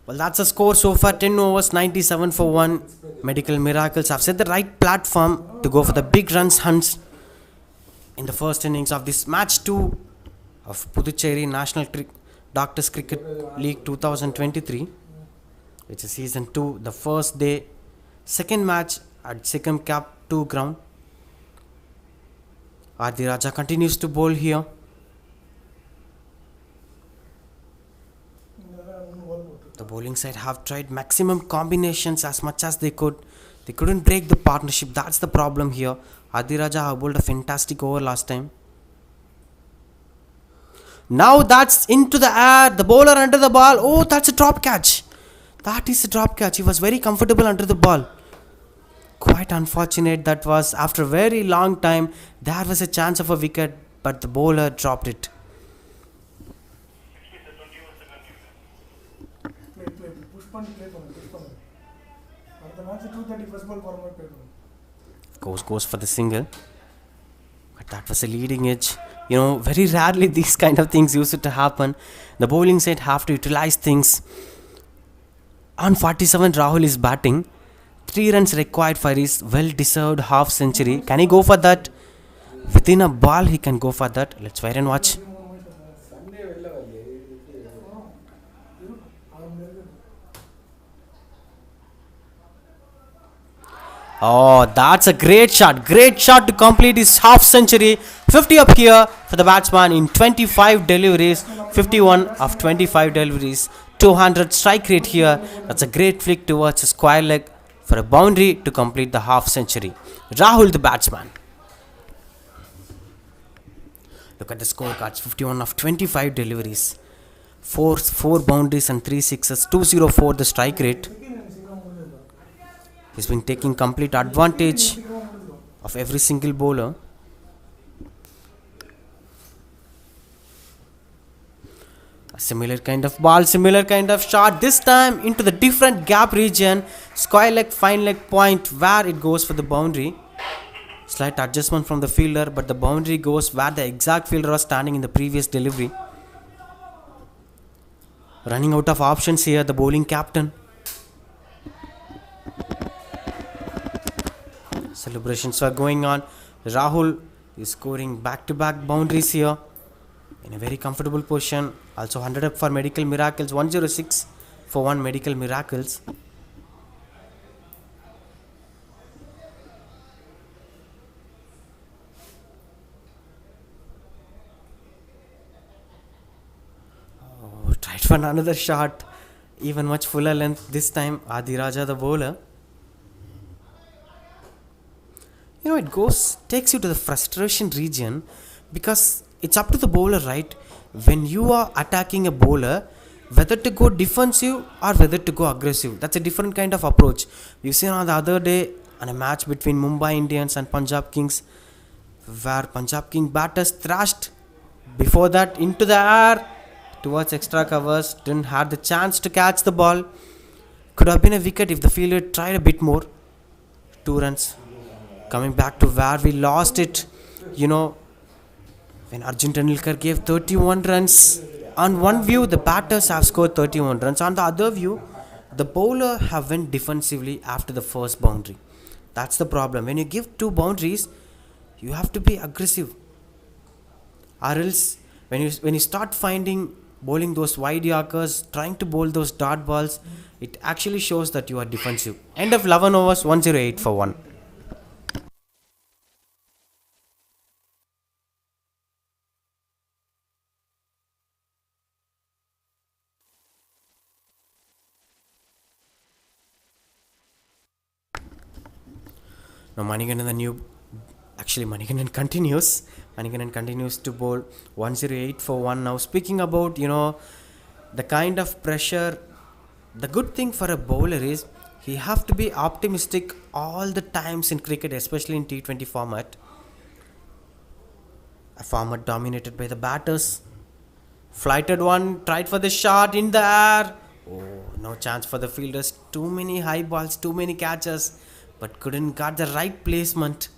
Well, that's a score so far 10 overs, 97 for 1. Medical Miracles have set the right platform to go for the big runs hunts in the first innings of this match 2 of Puducherry Doctors Cricket League 2023, which is season 2, the first day, second match at Sikkim Cap 2 ground. Adi Raja continues to bowl here. The bowling side have tried maximum combinations as much as they could. They couldn't break the partnership. That's the problem here. Adi Raja have bowled a fantastic over last time. Now that's into the air. The bowler under the ball. Oh, that's a drop catch. That is a drop catch. He was very comfortable under the ball. Quite unfortunate. That was after a very long time. There was a chance of a wicket, but the bowler dropped it. Goes for the single, but that was a leading edge. Very rarely these kind of things used to happen. The bowling side have to utilize things. On 47, Rahul is batting. 3 runs required for his well-deserved half century. Can he go for that? Within a ball, he can go for that. Let's wait and watch. Oh, that's a great shot. Great shot to complete his half century. 50 up here for the batsman in 25 deliveries. 51 of 25 deliveries. 200 strike rate here. That's a great flick towards a square leg for a boundary to complete the half century. Rahul, the batsman. Look at the scorecards. 51 of 25 deliveries. 4 boundaries and 3 sixes. 204 the strike rate. He's been taking complete advantage of every single bowler. A similar kind of ball, similar kind of shot. This time into the different gap region. Square leg, fine leg point where it goes for the boundary. Slight adjustment from the fielder, but the boundary goes where the exact fielder was standing in the previous delivery. Running out of options here, the bowling captain. Celebrations are going on. Rahul is scoring back-to-back boundaries here in a very comfortable position. Also 100 up for Medical Miracles. 106 for 1 Medical Miracles. Oh, tried for another shot. Even much fuller length this time. Adi Raja, the bowler. It takes you to the frustration region because it's up to the bowler, right? When you are attacking a bowler, whether to go defensive or whether to go aggressive. That's a different kind of approach. We've seen on the other day on a match between Mumbai Indians and Punjab Kings where Punjab King batters thrashed before that into the air towards extra covers. Didn't have the chance to catch the ball. Could have been a wicket if the fielder tried a bit more. 2 runs. Coming back to where we lost it, when Arjun Tendulkar gave 31 runs. On one view, the batters have scored 31 runs. On the other view, the bowler have went defensively after the first boundary. That's the problem. When you give 2 boundaries, you have to be aggressive. Or else, when you start bowling those wide yorkers, trying to bowl those dot balls, it actually shows that you are defensive. End of 11 overs, 108 for 1. Now Manikandan continues. Manikandan continues to bowl 108 for 1. Now speaking about, the kind of pressure, the good thing for a bowler is he have to be optimistic all the times in cricket, especially in T20 format. A format dominated by the batters. Flighted one, tried for the shot in the air. Oh, no chance for the fielders. Too many high balls, too many catches, but couldn't get the right placement.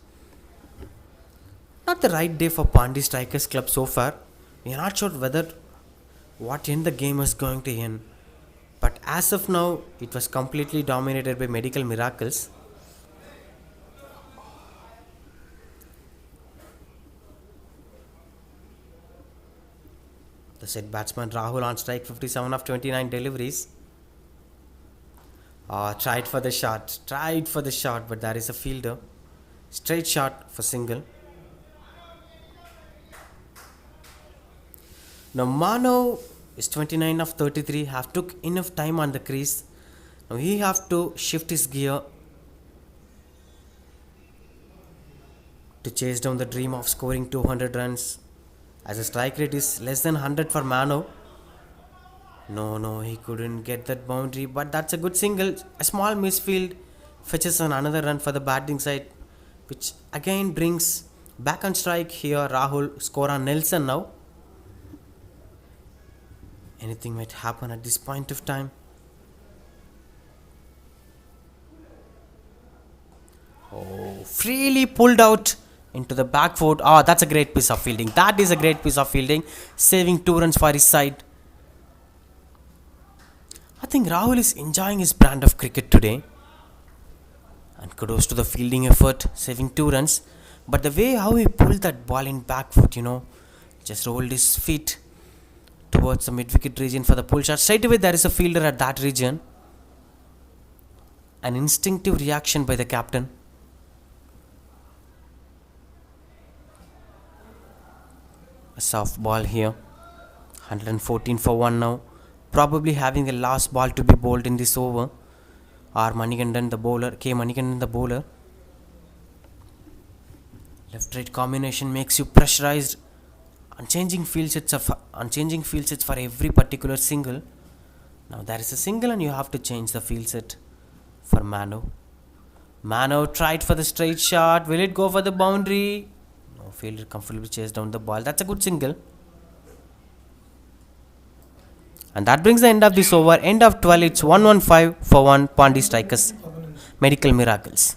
Not the right day for Pondy Strikers Club so far. We are not sure what end the game is going to end. But as of now, it was completely dominated by medical miracles. The said batsman Rahul on strike, 57 of 29 deliveries. Tried for the shot, but there is a fielder. Straight shot for single. Now Mano is 29 of 33, have took enough time on the crease. Now he have to shift his gear to chase down the dream of scoring 200 runs, as a strike rate is less than 100 for Mano. No, he couldn't get that boundary, but that's a good single. A small misfield fetches on another run for the batting side, which again brings back on strike here. Rahul score on Nelson now. Anything might happen at this point of time. Oh, freely pulled out into the back foot. Ah, that's a great piece of fielding. That is a great piece of fielding, saving 2 runs for his side. I think Rahul is enjoying his brand of cricket today. And kudos to the fielding effort, saving 2 runs. But the way how he pulled that ball in back foot, just rolled his feet towards the mid-wicket region for the pull shot. Straight away there is a fielder at that region. An instinctive reaction by the captain. A soft ball here. 114 for 1 now. Probably having the last ball to be bowled in this over. R. Manikandan the bowler. K. Manikandan the bowler. Left-right combination makes you pressurized. Unchanging field sets for every particular single. Now there is a single and you have to change the field set for Mano. Mano tried for the straight shot. Will it go for the boundary? No, fielder comfortably chased down the ball. That's a good single. And that brings the end of this over. End of 12. It's 115 for 1. Pondy Strikers. Medical miracles.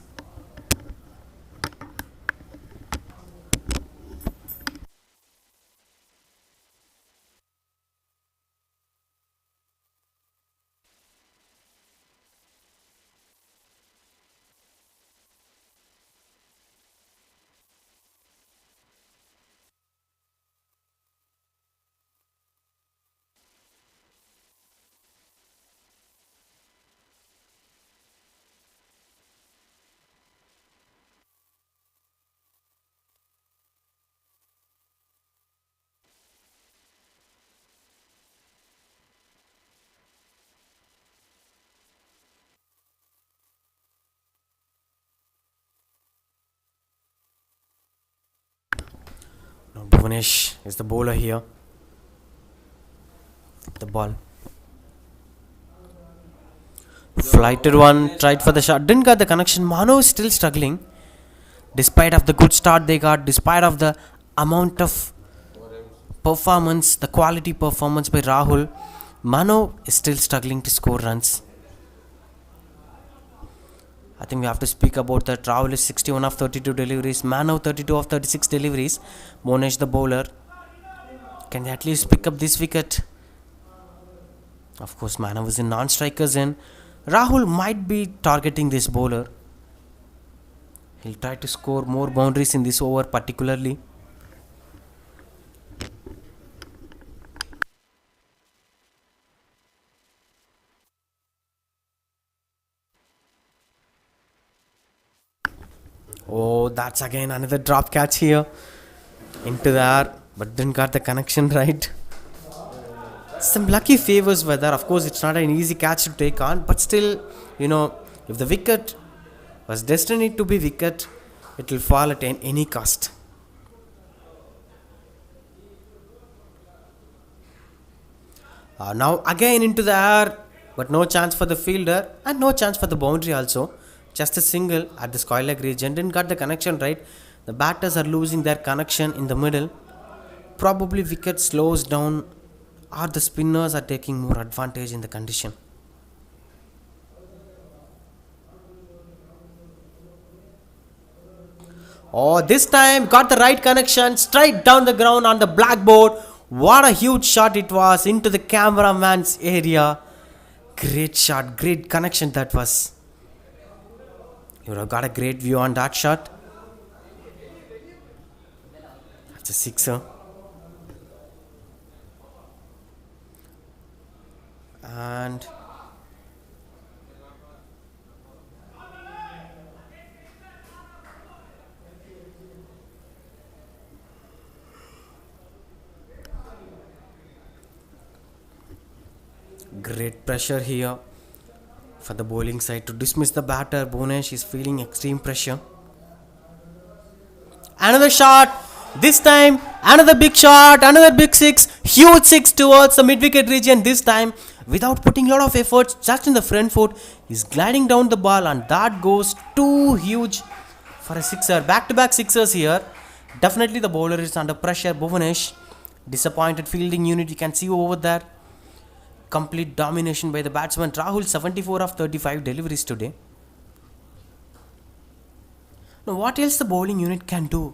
Now Bhuvanesh is the bowler here. The ball. Flighted one, tried for the shot, didn't get the connection. Mano is still struggling. Despite of the good start they got, despite of the amount of performance, the quality performance by Rahul, Mano is still struggling to score runs. I think we have to speak about that. Rahul is 61 of 32 deliveries. Mano 32 of 36 deliveries. Monesh the bowler. Can they at least pick up this wicket? Of course, Mano was in non-strikers in. Rahul might be targeting this bowler. He'll try to score more boundaries in this over particularly. Oh, that's again another drop catch here. Into the air, but didn't got the connection right. Some lucky favors were there. Of course, it's not an easy catch to take on, but still, if the wicket was destined to be wicket, it will fall at any cost. Now again into the air, but no chance for the fielder and no chance for the boundary also. Just a single at the square leg region. Didn't got the connection right. The batters are losing their connection in the middle. Probably wicket slows down, or the spinners are taking more advantage in the condition. Oh, this time got the right connection, straight down the ground on the blackboard. What a huge shot it was into the cameraman's area. Great shot, great connection that was. You would have got a great view on that shot. That's a sixer. And great pressure here for the bowling side to dismiss the batter. Bhunesh is feeling extreme pressure. Another shot. This time, another big shot, another big six. Huge six towards the mid-wicket region. This time, without putting a lot of efforts, just in the front foot, he's gliding down the ball, and that goes too huge for a sixer. Back-to-back sixers here. Definitely the bowler is under pressure. Bhunesh, disappointed fielding unit. You can see over there. Complete domination by the batsman. Rahul 74 of 35 deliveries today. Now, what else the bowling unit can do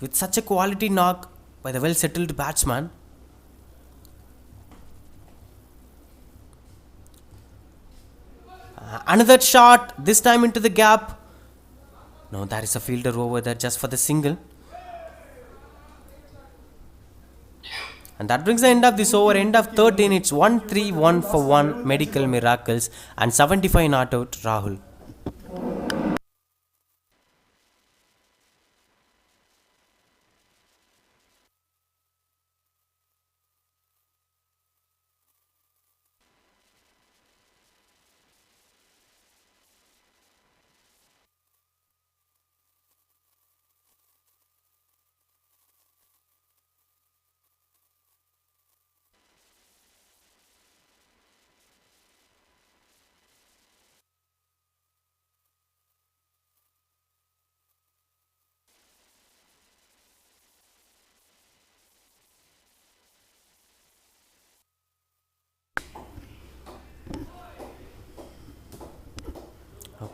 with such a quality knock by the well-settled batsman? Another shot, this time into the gap. No, there is a fielder over there just for the single. And that brings the end of this over. End of 13. It's 1-3-1 for 1 Medical Miracles and 75 not out Rahul.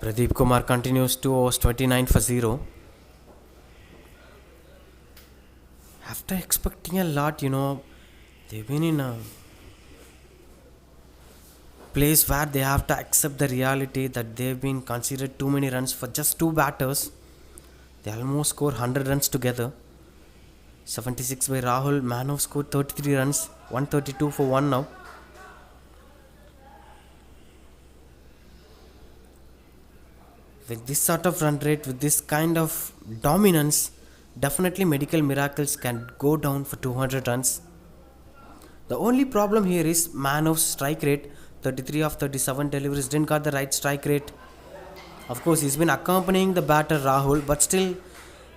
Pradeep Kumar continues 2 overs 29 for 0. After expecting a lot, they've been in a place where they have to accept the reality that they've been considered too many runs for just two batters. They almost score 100 runs together. 76 by Rahul. Manov scored 33 runs. 132 for 1 now. With this sort of run rate, with this kind of dominance, definitely Medical Miracles can go down for 200 runs. The only problem here is Manov's strike rate. 33 of 37 deliveries, didn't got the right strike rate. Of course, he's been accompanying the batter Rahul, but still,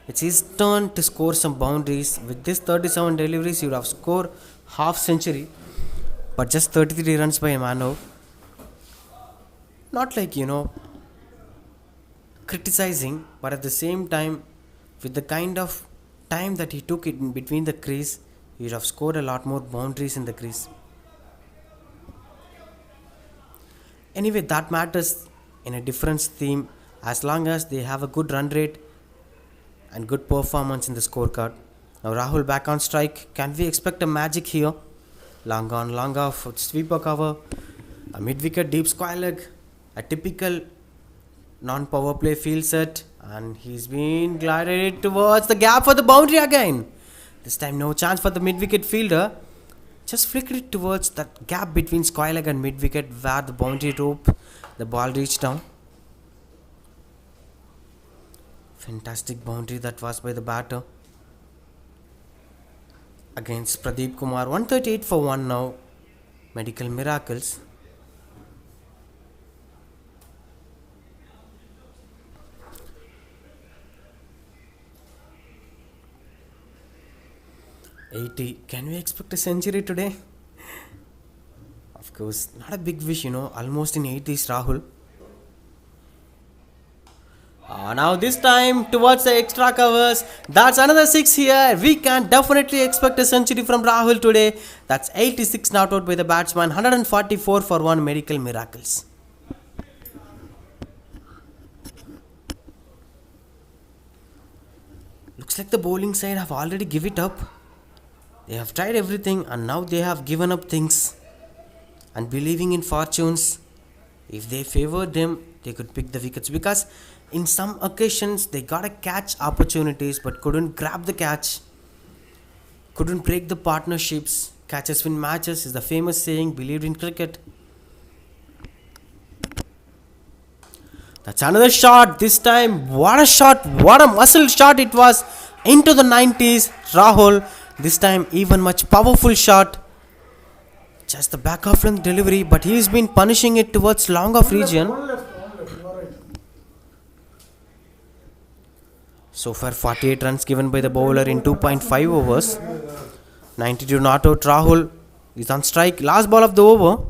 it's his turn to score some boundaries. With this 37 deliveries, he would have scored half century, but just 33 runs by Manov. Not like, criticizing, but at the same time, with the kind of time that he took in between the crease, he would have scored a lot more boundaries in the crease. Anyway, that matters in a different theme as long as they have a good run rate and good performance in the scorecard. Now Rahul back on strike. Can we expect a magic here? Long on, long off, sweeper cover, a mid-wicket deep square leg, a typical non-power play field set, and he's been glided towards the gap for the boundary again. This time no chance for the mid-wicket fielder. Just flicked it towards that gap between square leg and mid-wicket where the boundary rope, the ball reached down. Fantastic boundary that was by the batter against Pradeep Kumar. 138 for 1 now. Medical Miracles. Can we expect a century today? Of course, not a big wish, almost in 80s Rahul. Now this time towards the extra covers. That's another 6 here. We can definitely expect a century from Rahul today. That's 86 not out by the batsman. 144 for 1 Medical Miracles. Looks like the bowling side have already given it up. They have tried everything and now they have given up things and believing in fortunes If they favored them, they could pick the wickets because in some occasions they got a catch opportunities but couldn't grab the catch, couldn't break the partnerships. Catches win matches is the famous saying believed in cricket. That's another shot. This time, what a shot! What a muscle shot it was into the 90s. Rahul, this time, even much powerful shot. Just the back off length delivery, but he's been punishing it towards long off region. So far, 48 runs given by the bowler in 2.5 overs. 92 not out. Rahul is on strike. Last ball of the over.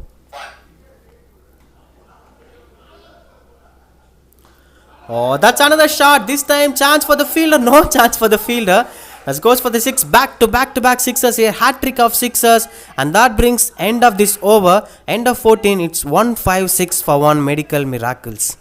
Oh, that's another shot. This time, chance for the fielder. No chance for the fielder. As goes for the six. Back to back sixers here. Hat trick of sixers. And that brings end of this over. End of 14. It's 1-5-6 for one. Medical miracles.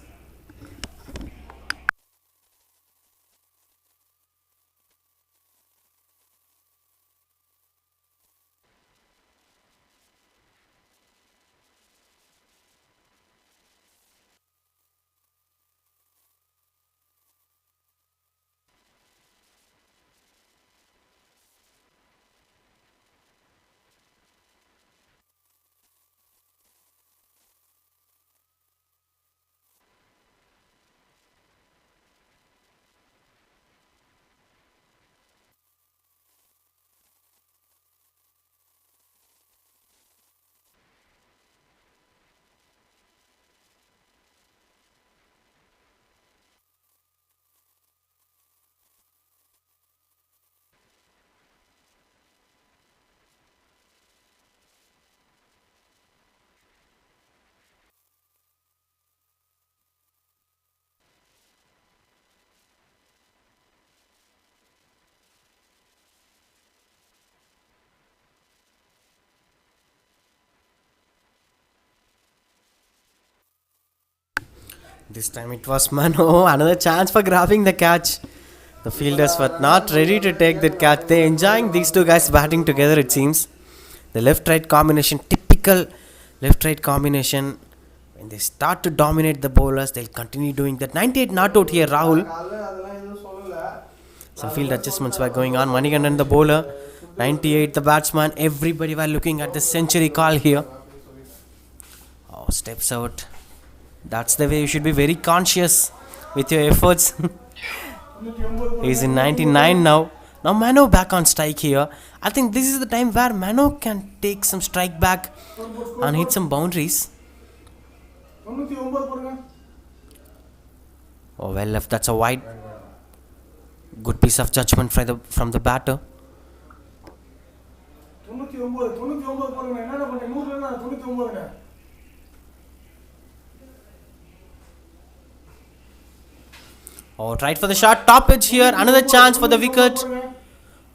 This time it was Mano. Another chance for grabbing the catch. The fielders were not ready to take that catch. They're enjoying these two guys batting together, it seems. The left right combination, typical left right combination. When they start to dominate the bowlers, they'll continue doing that. 98 not out here, Rahul. Some field adjustments were going on. Manigandan the bowler. 98 the batsman. Everybody were looking at the century call here. Oh, steps out. That's the way you should be very conscious with your efforts. He's in 99 now. Now Mano back on strike here. I think this is the time where Mano can take some strike back and hit some boundaries. Oh, well left. That's a wide. Good piece of judgment from the batter. Oh, tried for the shot. Top edge here. Another chance for the wicket.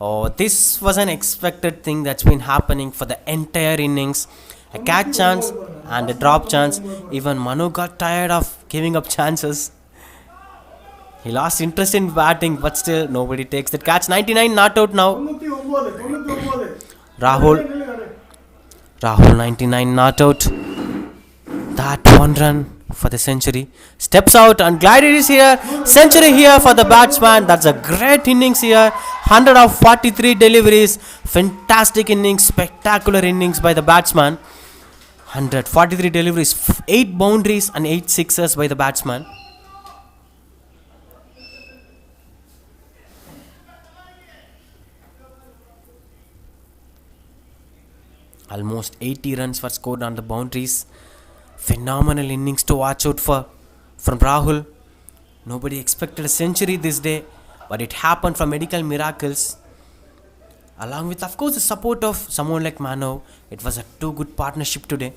Oh, this was an expected thing that's been happening for the entire innings. A catch chance and a drop chance. Even Manu got tired of giving up chances. He lost interest in batting, but still nobody takes that catch. 99 not out now. Rahul 99 not out. That one run for the century. Steps out and glide it is here. Century here for the batsman. That's a great innings here. 100 of 43 deliveries. Fantastic innings. Spectacular innings by the batsman. 143 deliveries. 8 boundaries and 8 sixes by the batsman. Almost 80 runs were scored on the boundaries. Phenomenal innings to watch out for from Rahul. Nobody expected a century this day, but it happened from medical miracles. Along with, of course, the support of someone like Mano, it was a too good partnership today.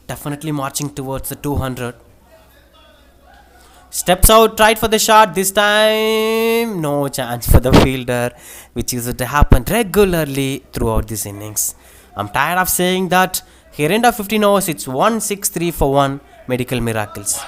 Definitely marching towards the 200. Steps out, tried for the shot. This time, no chance for the fielder, which used to happen regularly throughout this innings. I'm tired of saying that. Here end of 15 overs, it's 1-6-3 for one. Medical miracles.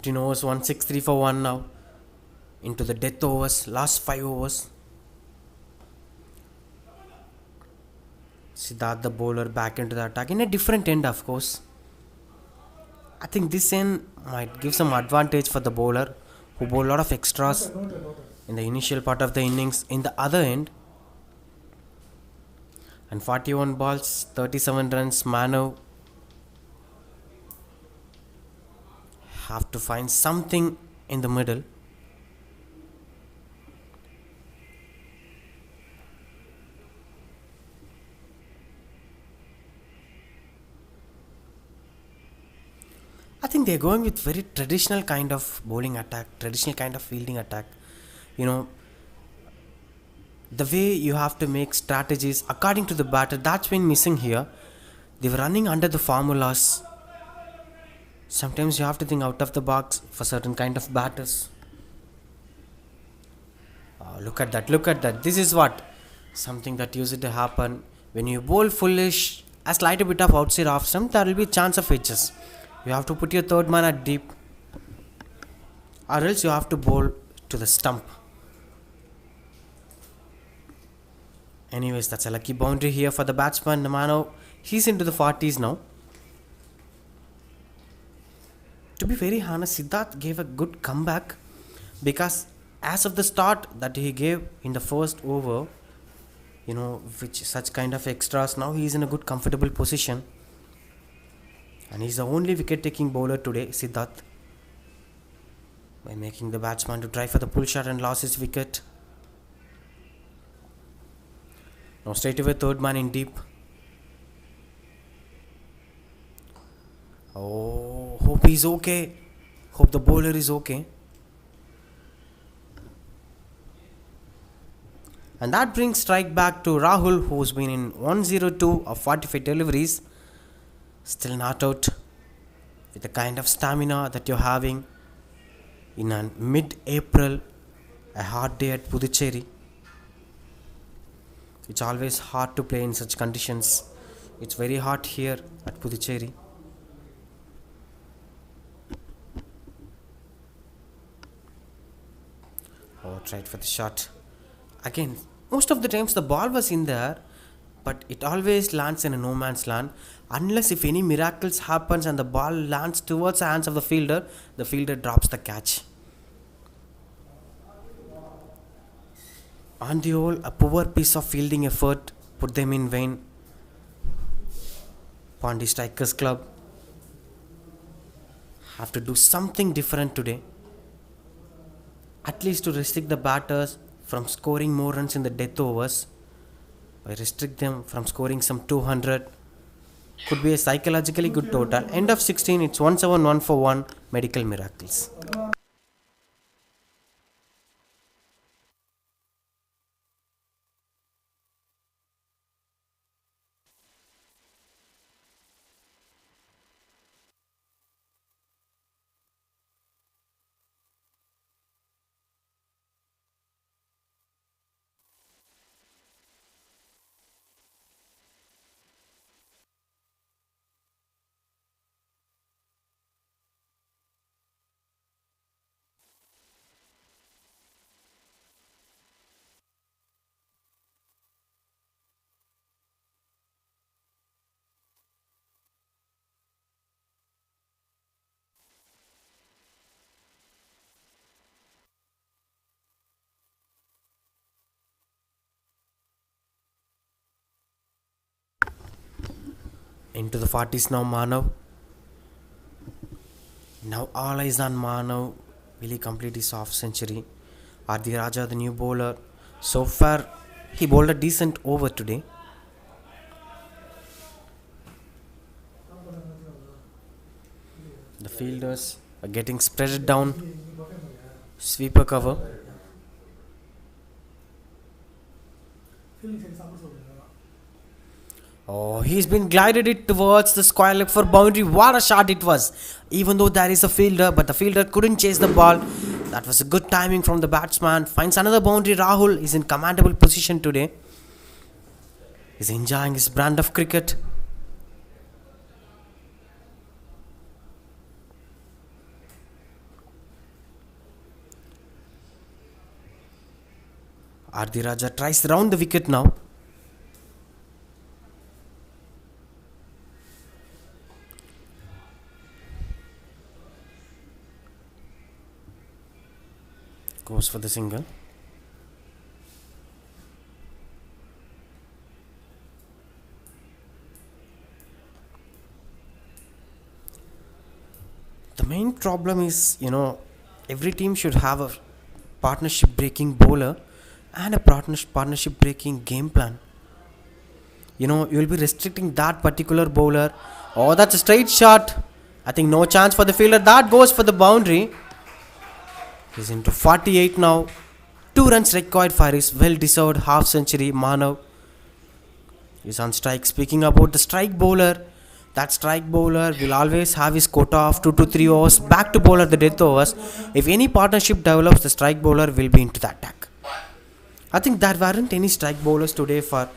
15 overs, 163 for 1 now. Into the death overs, last 5 overs. Siddharth the bowler back into the attack in a different end, of course. I think this end might give some advantage for the bowler who bowled a lot of extras in the initial part of the innings. In the other end, and 41 balls, 37 runs, Manu have to find something in the middle. I think they're going with very traditional kind of bowling attack, traditional kind of fielding attack. You know, the way you have to make strategies according to the batter, that's been missing here. They were running under the formulas. Sometimes you have to think out of the box for certain kind of batters. Look at that, look at that. This is what something that used to happen when you bowl foolish, a slight bit of outside off stump, there will be chance of edges. You have to put your third man at deep, or else you have to bowl to the stump. Anyways, that's a lucky boundary here for the batsman Namano. He's into the 40s now. To be very honest, Siddharth gave a good comeback, because as of the start that he gave in the first over, which such kind of extras, now he is in a good comfortable position. And he's the only wicket taking bowler today, Siddharth, by making the batsman to try for the pull shot and lost his wicket. Now straight away third man in deep. Oh, hope he's okay. Hope the bowler is okay. And that brings strike back to Rahul, who's been in 102 of 45 deliveries. Still not out. With the kind of stamina that you're having in a mid-April, a hot day at Puducherry. It's always hard to play in such conditions. It's very hot here at Puducherry. Oh, tried for the shot. Again, most of the times the ball was in there, but it always lands in a no man's land. Unless if any miracles happens and the ball lands towards the hands of the fielder drops the catch. On the whole, a poor piece of fielding effort put them in vain. Pondy Strikers Club have to do something different today. At least to restrict the batters from scoring more runs in the death overs. By restrict them from scoring some 200. Could be a psychologically good total. End of 16, it's 171 for 1. Medical miracles. Into the 40s now, Manav. Now all eyes on Manav. Will he complete his half century? Adi Raja, the new bowler. So far, he bowled a decent over today. The fielders are getting spread down. Sweeper cover. Oh, he's been glided it towards the square leg for boundary. What a shot it was. Even though there is a fielder, but the fielder couldn't chase the ball. That was a good timing from the batsman. Finds another boundary. Rahul is in commandable position today. He's enjoying his brand of cricket. Adi Raja tries round the wicket now. Goes for the single. The main problem is, every team should have a partnership breaking bowler and a partnership breaking game plan. You'll be restricting that particular bowler. Oh, that's a straight shot. I think no chance for the fielder. That goes for the boundary. He's into 48 now. 2 runs required for his well deserved half century. Manav is on strike. Speaking about the strike bowler, that strike bowler will always have his quota of 2 to 3 overs. Back to bowler the death overs. If any partnership develops, the strike bowler will be into the attack. I think there weren't any strike bowlers today for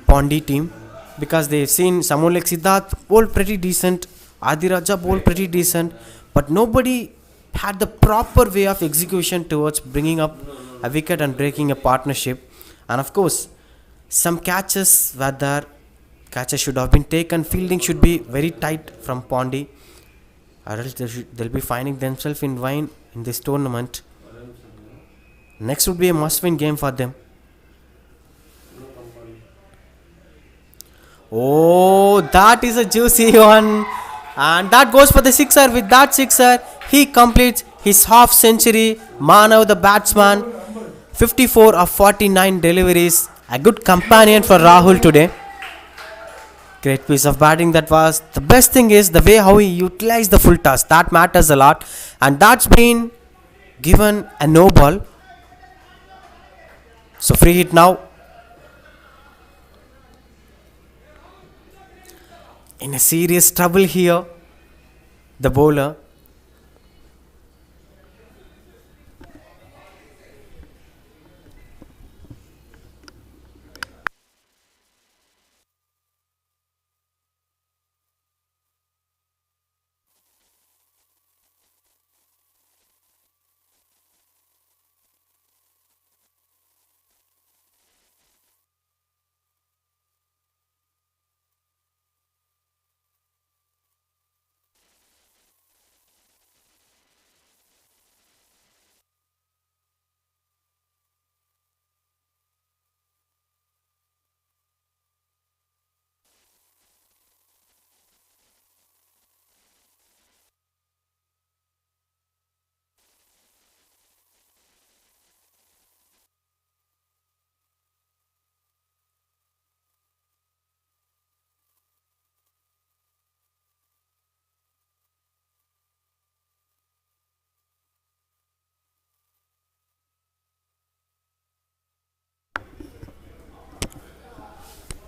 Pondy team because they've seen someone like Siddharth bowl pretty decent, Adi Raja bowl pretty decent, but nobody had the proper way of execution towards bringing up a wicket and breaking a partnership. And of course, some catches were there. Catches should have been taken. Fielding should be very tight from Pondy, or else they'll be finding themselves in wine in this tournament. Next would be a must-win game for them. Oh, that is a juicy one. And that goes for the sixer. With that sixer, he completes his half century. Manav, the batsman, 54 of 49 deliveries. A good companion for Rahul today. Great piece of batting that was. The best thing is the way how he utilized the full toss. That matters a lot. And that's been given a no ball. So free hit now. In a serious trouble here, the bowler.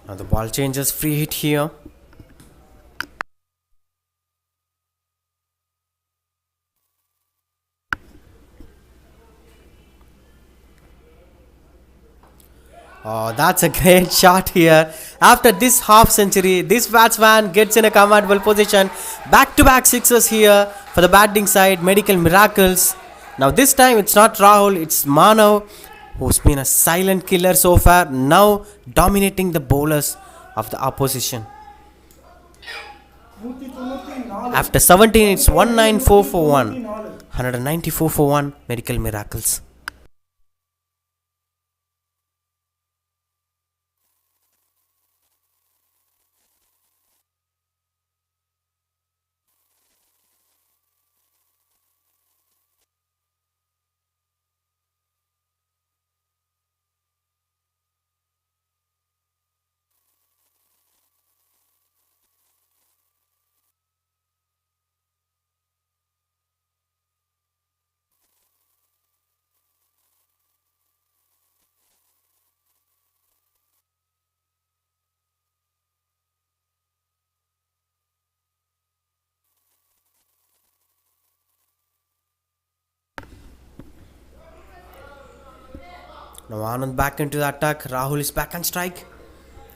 Now the ball changes, free hit here. Oh, that's a great shot here. After this half century, this batsman gets in a comfortable position. Back-to-back sixes here for the batting side. Medical miracles. Now this time it's not Rahul, it's Manav, who's been a silent killer so far, now dominating the bowlers of the opposition. After 17, it's 194 for 1. 194 for 1, medical miracles. Now Anand back into the attack. Rahul is back on strike.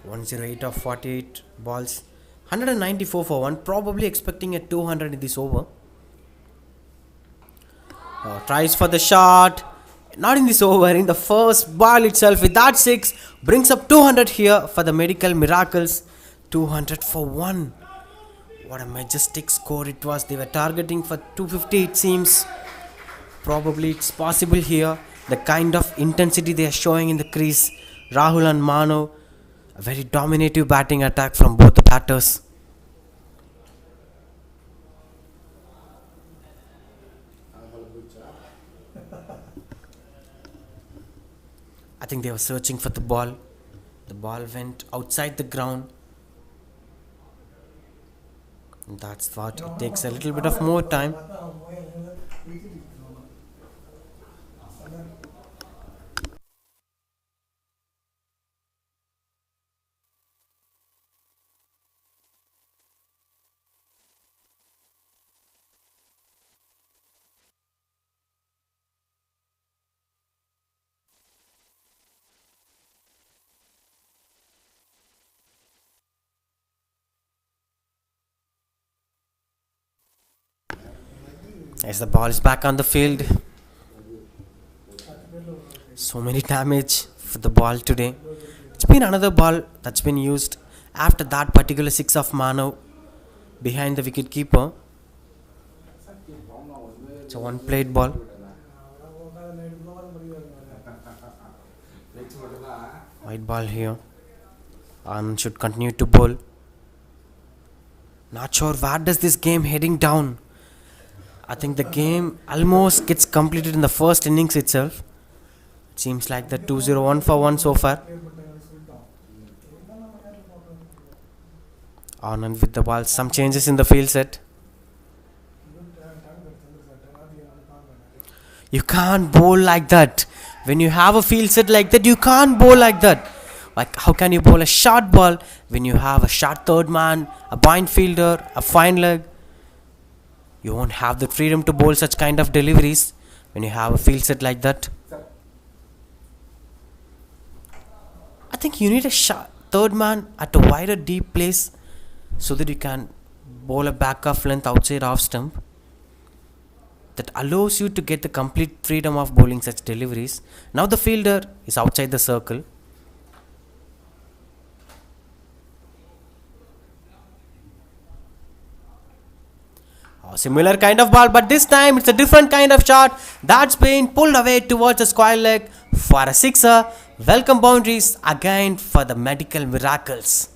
108 of 48 balls. 194 for 1. Probably expecting a 200 in this over. Tries for the shot. Not in this over, in the first ball itself, with that 6, brings up 200 here for the medical miracles. 200 for 1. What a majestic score it was. They were targeting for 250, it seems. Probably it's possible here. The kind of intensity they are showing in the crease. Rahul and Mano, a very dominative batting attack from both the batters. I think they were searching for the ball. The ball went outside the ground. That's what it takes a little bit of more time. As the ball is back on the field. So many damage for the ball today. It's been another ball that's been used after that particular 6 of Mano behind the wicket keeper. It's a one played ball. White ball here. Anand should continue to bowl. Not sure where does this game heading down. I think the game almost gets completed in the first innings itself. It seems like the 2-0 for 1 so far. Anand with the ball. Some changes in the field set. You can't bowl like that. When you have a field set like that, you can't bowl like that. Like, how can you bowl a short ball when you have a short third man, a bind fielder, a fine leg? You won't have the freedom to bowl such kind of deliveries when you have a field set like that. I think you need a third man at a wider deep place so that you can bowl a back off length outside off stump. That allows you to get the complete freedom of bowling such deliveries. Now the fielder is outside the circle. Similar kind of ball, but this time it's a different kind of shot that's been pulled away towards the square leg for a sixer. Welcome boundaries again for the medical miracles.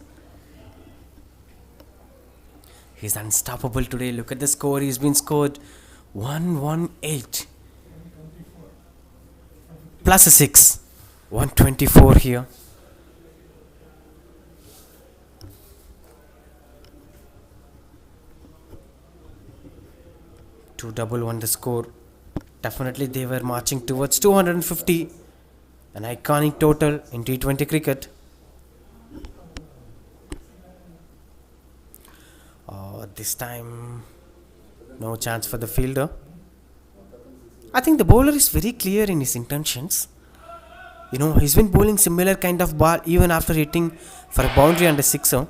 He's unstoppable today. Look at the score. He's been scored 118 plus a 6, 124 here. 2-1 the score. Definitely they were marching towards 250, an iconic total in T20 cricket. This time no chance for the fielder. I think the bowler is very clear in his intentions. He's been bowling similar kind of ball even after hitting for a boundary and a sixer.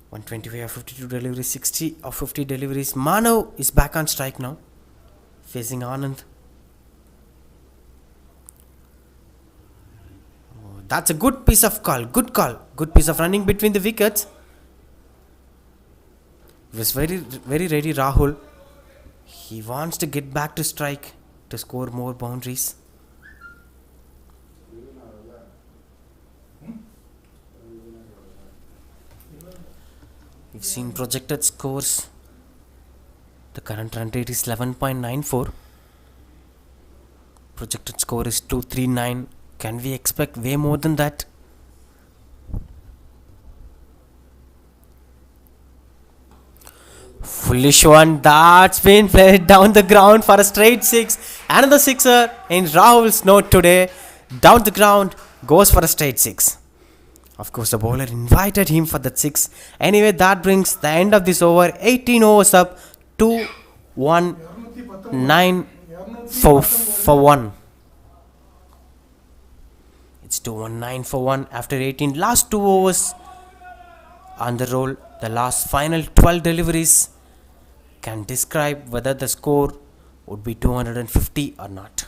125 of 52 deliveries, 60 of 50 deliveries. Mano is back on strike now, facing Anand. That's a good piece of call. Good call. Good piece of running between the wickets. He was very, very ready, Rahul. He wants to get back to strike to score more boundaries. We've seen projected scores. The current run rate is 11.94. Projected score is 239. Can we expect way more than that? Foolish one. That's been played down the ground for a straight 6. Another sixer in Rahul's note today. Down the ground, goes for a straight 6. Of course, the bowler invited him for that 6. Anyway, that brings the end of this over. 18 overs up. 2-1-9 for 1. It's 2-1-9 for 1 after 18. Last 2 overs on the roll. The last final 12 deliveries can describe whether the score would be 250 or not.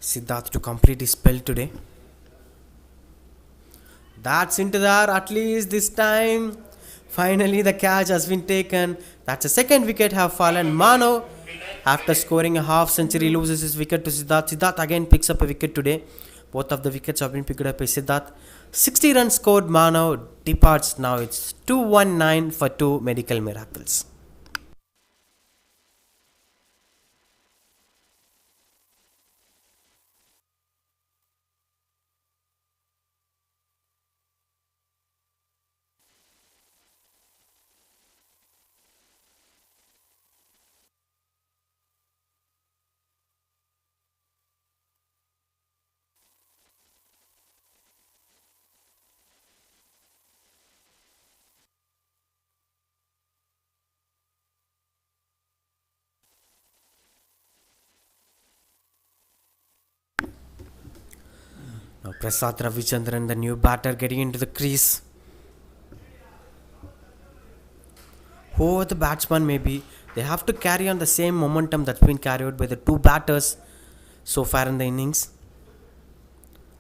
Siddharth to complete his spell today. That's into there, at least this time. Finally, the catch has been taken. That's the second wicket have fallen. Mano, after scoring a half century, loses his wicket to Siddharth. Siddharth again picks up a wicket today. Both of the wickets have been picked up by Siddharth. 60 runs scored. Mano departs. Now it's 219 for 2 medical miracles. Now Prasad Ravichandran, the new batter, getting into the crease. Whoever the batsman may be, they have to carry on the same momentum that's been carried out by the two batters so far in the innings.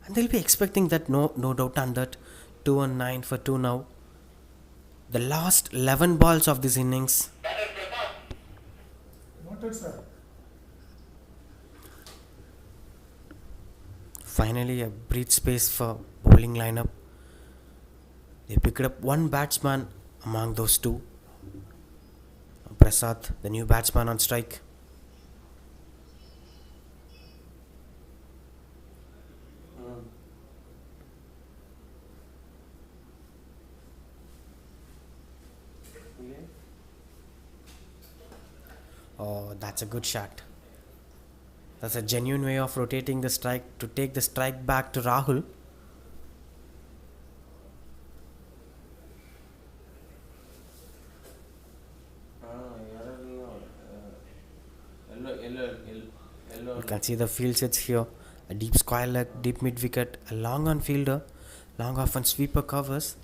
And they'll be expecting that, no doubt on that. 219 for 2 now. The last 11 balls of this innings. Noted, sir. Finally, a breathe space for bowling lineup. They picked up one batsman among those two. Prasad, the new batsman on strike. Oh, that's a good shot. That's a genuine way of rotating the strike to take the strike back to Rahul. You can see the field sets here. A deep square leg, deep mid wicket, a long on fielder, long off and sweeper covers.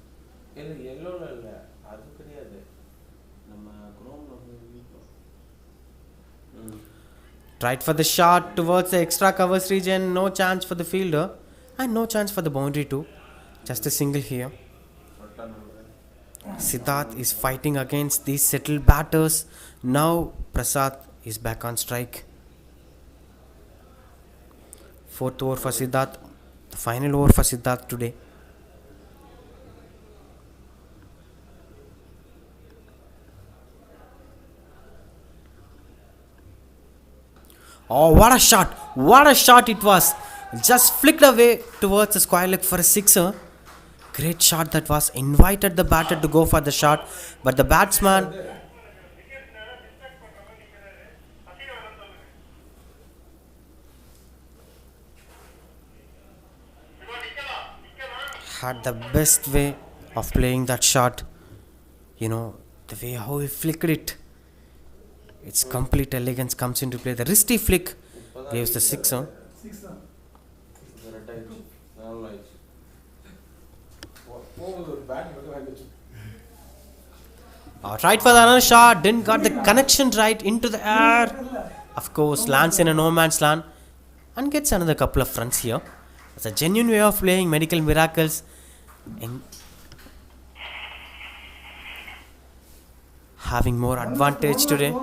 Tried for the shot towards the extra covers region. No chance for the fielder and no chance for the boundary too. Just a single here. Siddharth is fighting against these settled batters. Now Prasad is back on strike. Fourth over for Siddharth. The final over for Siddharth today. Oh, what a shot! What a shot it was! Just flicked away towards the square leg for a sixer. Great shot that was. Invited the batter to go for the shot, but the batsman had the best way of playing that shot. You know, the way how he flicked it. Its complete elegance comes into play. The wristy flick gives the sixer. Tried for the another shot, didn't got the connection right into the air. Of course, lands in a no man's land and gets another couple of runs here. It's a genuine way of playing medical miracles. Having more advantage today.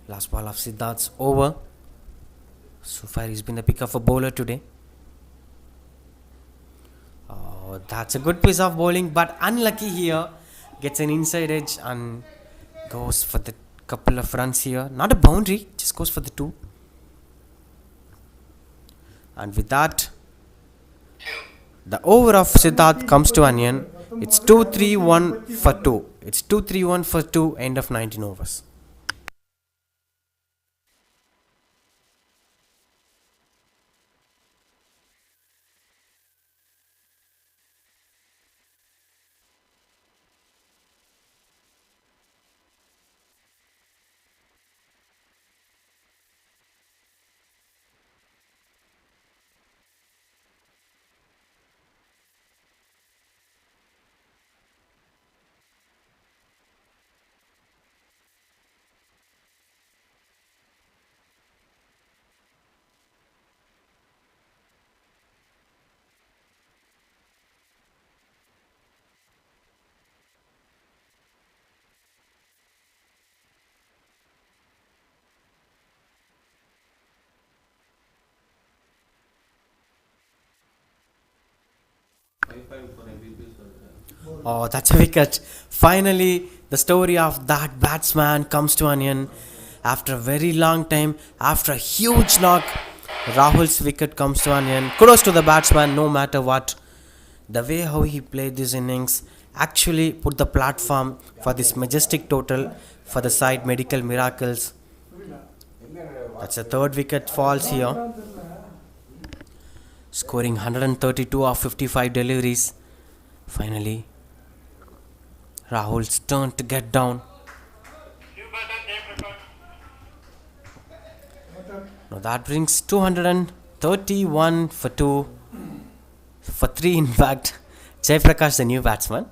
Last ball of Siddharth's over. So far he's been the pick of a bowler today. Oh, that's a good piece of bowling, but unlucky here. Gets an inside edge and goes for the couple of runs here. Not a boundary, just goes for the 2. And with that, the over of Siddharth comes to an end. It's 2-3-1 for 2. It's 2-3-1 for 2, end of 19 overs. Oh, that's a wicket. Finally, the story of that batsman comes to an end. After a very long time, after a huge knock, Rahul's wicket comes to an end. Kudos to the batsman, no matter what. The way how he played this innings actually put the platform for this majestic total for the side Medical Miracles. That's the third wicket falls here, scoring 132 of 55 deliveries. Finally, Rahul's turn to get down. Now that brings 231 for 2, for 3 in fact. Jaiprakash, the new batsman.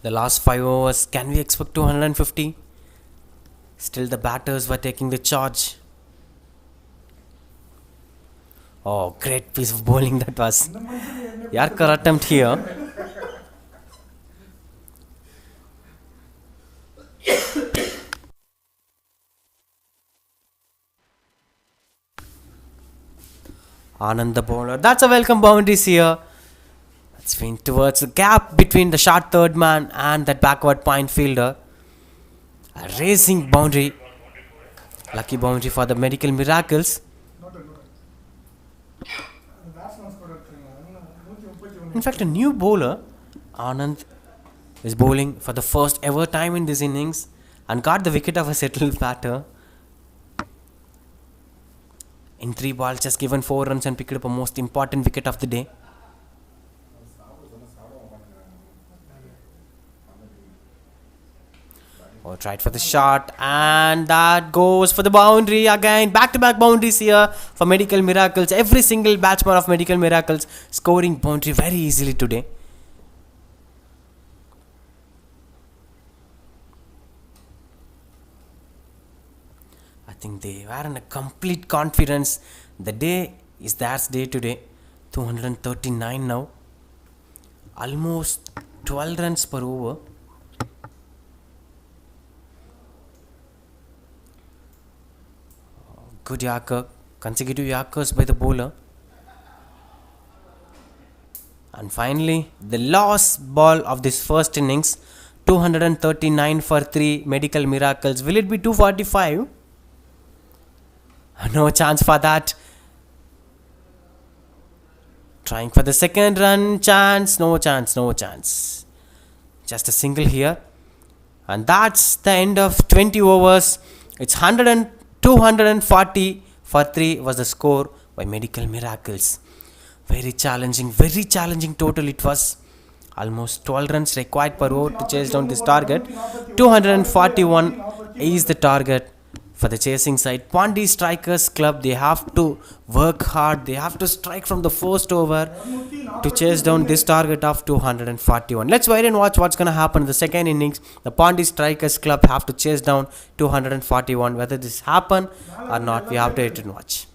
The last 5 overs, can we expect 250? Still the batters were taking the charge. Oh, great piece of bowling that was. Yorker attempt here. Anand the bowler. That's a welcome boundaries here. It's been towards the gap between the short third man and that backward point fielder. A racing boundary. Lucky boundary for the Medical Miracles. In fact, a new bowler, Anand, is bowling for the first ever time in this innings and got the wicket of a settled batter. In 3 balls, just given 4 runs and picked up a most important wicket of the day. Oh, tried for the shot, and that goes for the boundary again. Back-to-back boundaries here for Medical Miracles. Every single batsman of Medical Miracles scoring boundary very easily today. I think they were in a complete confidence. The day is theirs day today. 239 now. Almost 12 runs per over. Good Yorker, consecutive Yorkers by the bowler. And finally, the last ball of this first innings, 239 for 3 Medical Miracles. Will it be 245? No chance for that. Trying for the second run, chance, no chance, no chance. Just a single here. And that's the end of 20 overs. It's 240 for 3 was the score by Medical Miracles. Very challenging total it was. Almost 12 runs required per over to chase down this target. 241 is the target for the chasing side. Pondy Strikers Club, they have to work hard. They have to strike from the first over to chase down this target of 241. Let's wait and watch what's going to happen in the second innings. The Pondy Strikers Club have to chase down 241. Whether this happen or not, we have to wait and watch.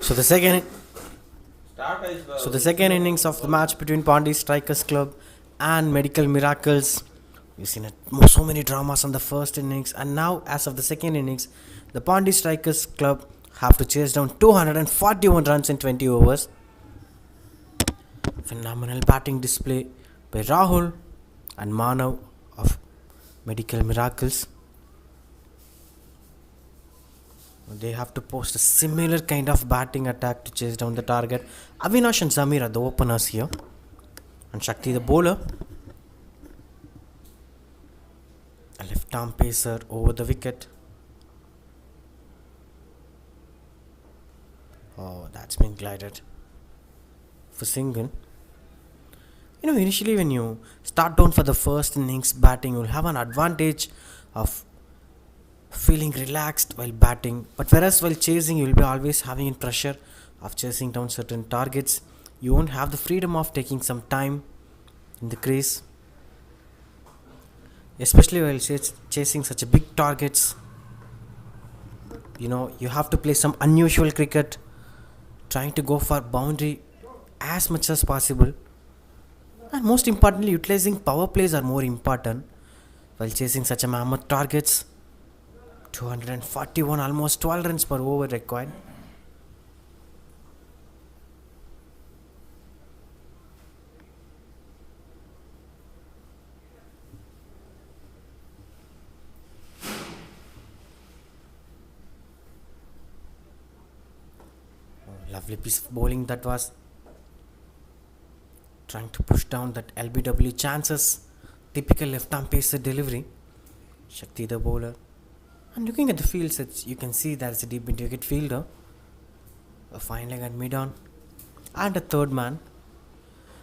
So the second So the second innings of the match between Pondy Strikers Club and Medical Miracles. We've seen so many dramas on the first innings, and now as of the second innings, the Pondy Strikers Club have to chase down 241 runs in 20 overs. Phenomenal batting display by Rahul and Manav of Medical Miracles. They have to post a similar kind of batting attack to chase down the target. Avinash and Zamir are the openers here, and Shakti the bowler. A left arm pacer over the wicket. Oh, that's been glided for single. Initially when you start down for the first innings batting, you'll have an advantage of feeling relaxed while batting, but whereas while chasing, you'll be always having in pressure of chasing down certain targets. You won't have the freedom of taking some time in the crease, especially while chasing such a big targets. You have to play some unusual cricket, trying to go for boundary as much as possible, and most importantly utilizing power plays are more important while chasing such a mammoth targets. 241, almost 12 runs per over required. Lovely piece of bowling that was, trying to push down that LBW chances. Typical left arm pacer delivery. Shakti the bowler. And looking at the field sets, you can see there is a deep wicket fielder, a fine leg at mid on, and a third man.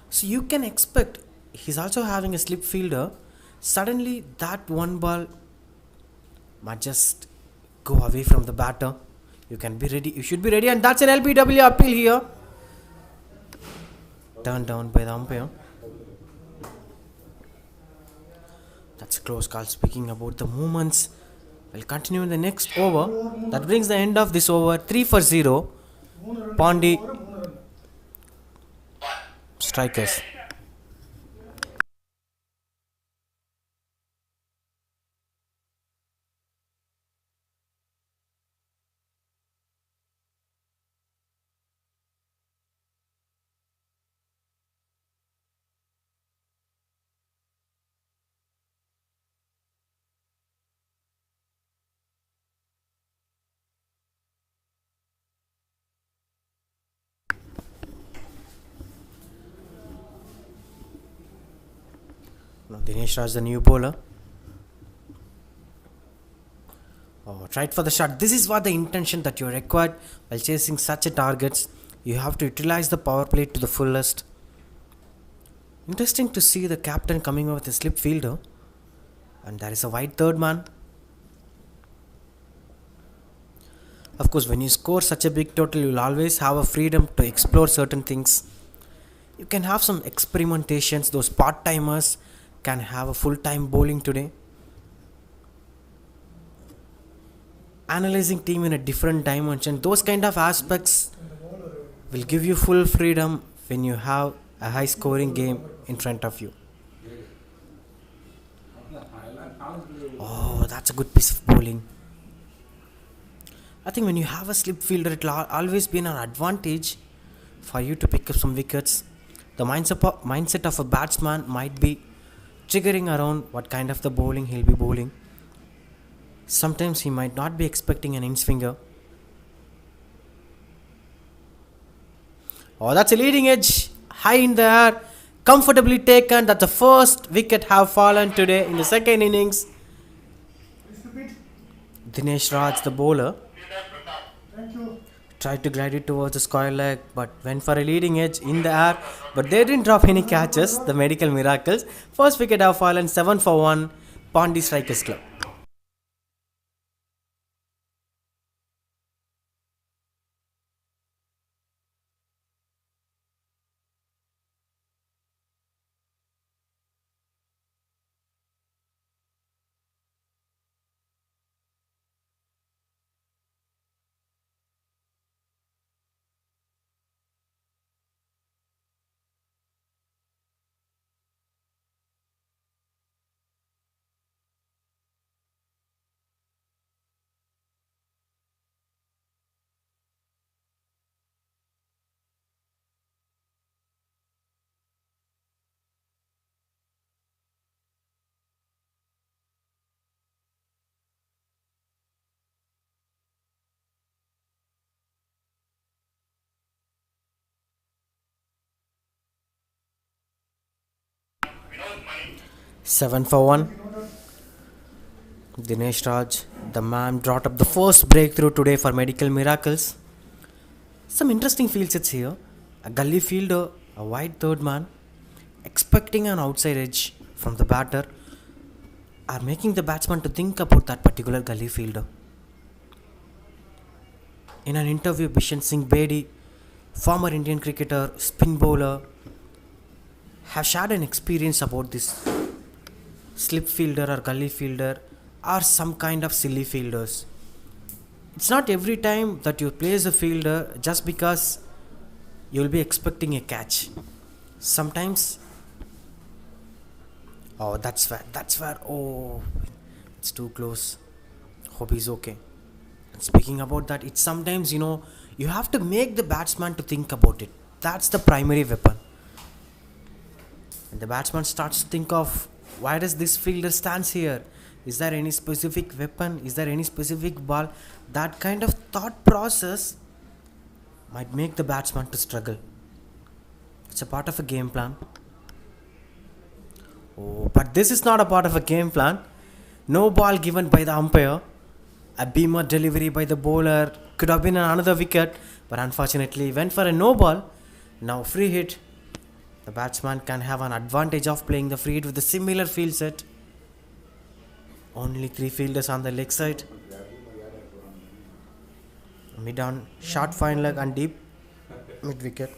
So you can expect he's also having a slip fielder. Suddenly, that one ball might just go away from the batter. You can be ready. You should be ready, and that's an LBW appeal here. Turned down by the umpire. That's a close call. Speaking about the movements, we'll continue in the next over. That brings the end of this over. 3 for 0. Pondy Strikers. Now Dinesh Raj, the new bowler. Tried for the shot. This is what the intention that you required while chasing such a targets. You have to utilize the power play to the fullest. Interesting to see the captain coming up with a slip fielder, and there is a wide third man. Of course, when you score such a big total, you will always have a freedom to explore certain things. You can have some experimentations. Those part timers can have a full time bowling today. Analyzing team in a different dimension, those kind of aspects will give you full freedom when you have a high scoring game in front of you. Oh, that's a good piece of bowling. I think when you have a slip fielder, it will always be an advantage for you to pick up some wickets. The mindset of a batsman might be triggering around what kind of the bowling he'll be bowling. Sometimes he might not be expecting an in swinger. Oh, that's a leading edge, high in the air, comfortably taken. That's the first wicket have fallen today in the second innings. Dinesh Raj, the bowler, tried to glide it towards the square leg, but went for a leading edge in the air. But they didn't drop any catches. The Medical Miracles. First wicket have fallen. 7 for 1. Pondy Strikers Club. 7 for 1. Dinesh Raj, the man, brought up the first breakthrough today for Medical Miracles. Some interesting field sets here. A gully fielder, a wide third man, expecting an outside edge from the batter, are making the batsman to think about that particular gully fielder. In an interview, Bishan Singh Bedi, former Indian cricketer, spin bowler, have shared an experience about this slip fielder or gully fielder or some kind of silly fielders. It's not every time that you place a fielder just because you'll be expecting a catch. Sometimes, oh, oh, it's too close. Hope he's okay. And speaking about that, it's sometimes, you have to make the batsman to think about it. That's the primary weapon. And the batsman starts to think of, why does this fielder stands here? Is there any specific weapon? Is there any specific ball? That kind of thought process might make the batsman to struggle. It's a part of a game plan. Oh, but this is not a part of a game plan. No ball given by the umpire. A beamer delivery by the bowler could have been another wicket, but unfortunately went for a no ball. Now free hit. The batsman can have an advantage of playing the free hit with a similar field set. Only 3 fielders on the leg side. Mid on, short fine leg and deep mid wicket.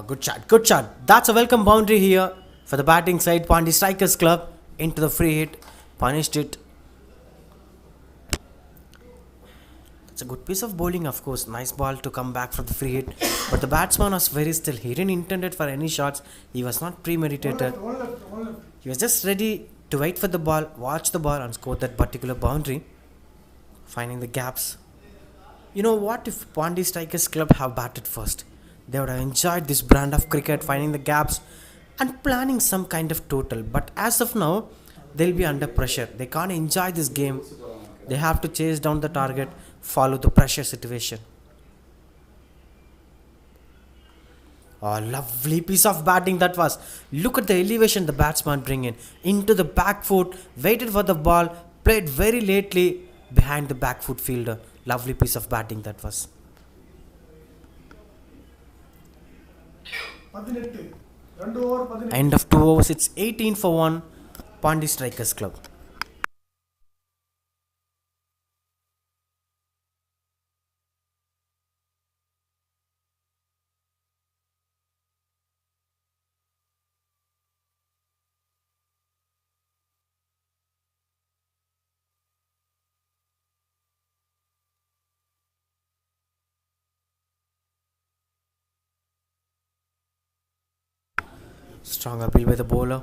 Good shot. That's a welcome boundary here for the batting side. Pondy Strikers Club into the free hit, punished it. It's a good piece of bowling, of course. Nice ball to come back from the free hit. But the batsman was very still. He didn't intended for any shots. He was not premeditated. He was just ready to wait for the ball, watch the ball and score that particular boundary. Finding the gaps. You know what, if Pondy Strikers Club have batted first, they would have enjoyed this brand of cricket, finding the gaps and planning some kind of total. But as of now, they'll be under pressure. They can't enjoy this game. They have to chase down the target, follow the pressure situation. Oh, lovely piece of batting that was. Look at the elevation the batsman bring in. Into the back foot, waited for the ball, played very lately behind the back foot fielder. Lovely piece of batting that was. End of 2 overs, it's 18 for 1, Pondy Strikers Club. Strong appeal by the bowler.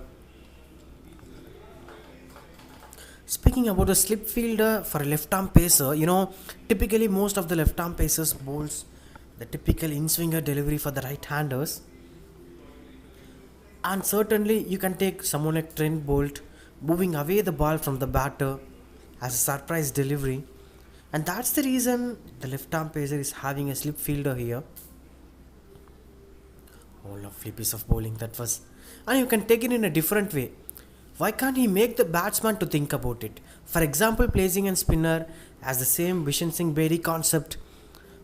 Speaking about a slip fielder for a left arm pacer, typically most of the left arm pacers bowls the typical in-swinger delivery for the right handers. And certainly you can take someone like Trent Bolt moving away the ball from the batter as a surprise delivery. And that's the reason the left arm pacer is having a slip fielder here. Oh, lovely piece of bowling that was. And you can take it in a different way. Why can't he make the batsman to think about it? For example, placing a spinner as the same Bishan Singh Bedi concept,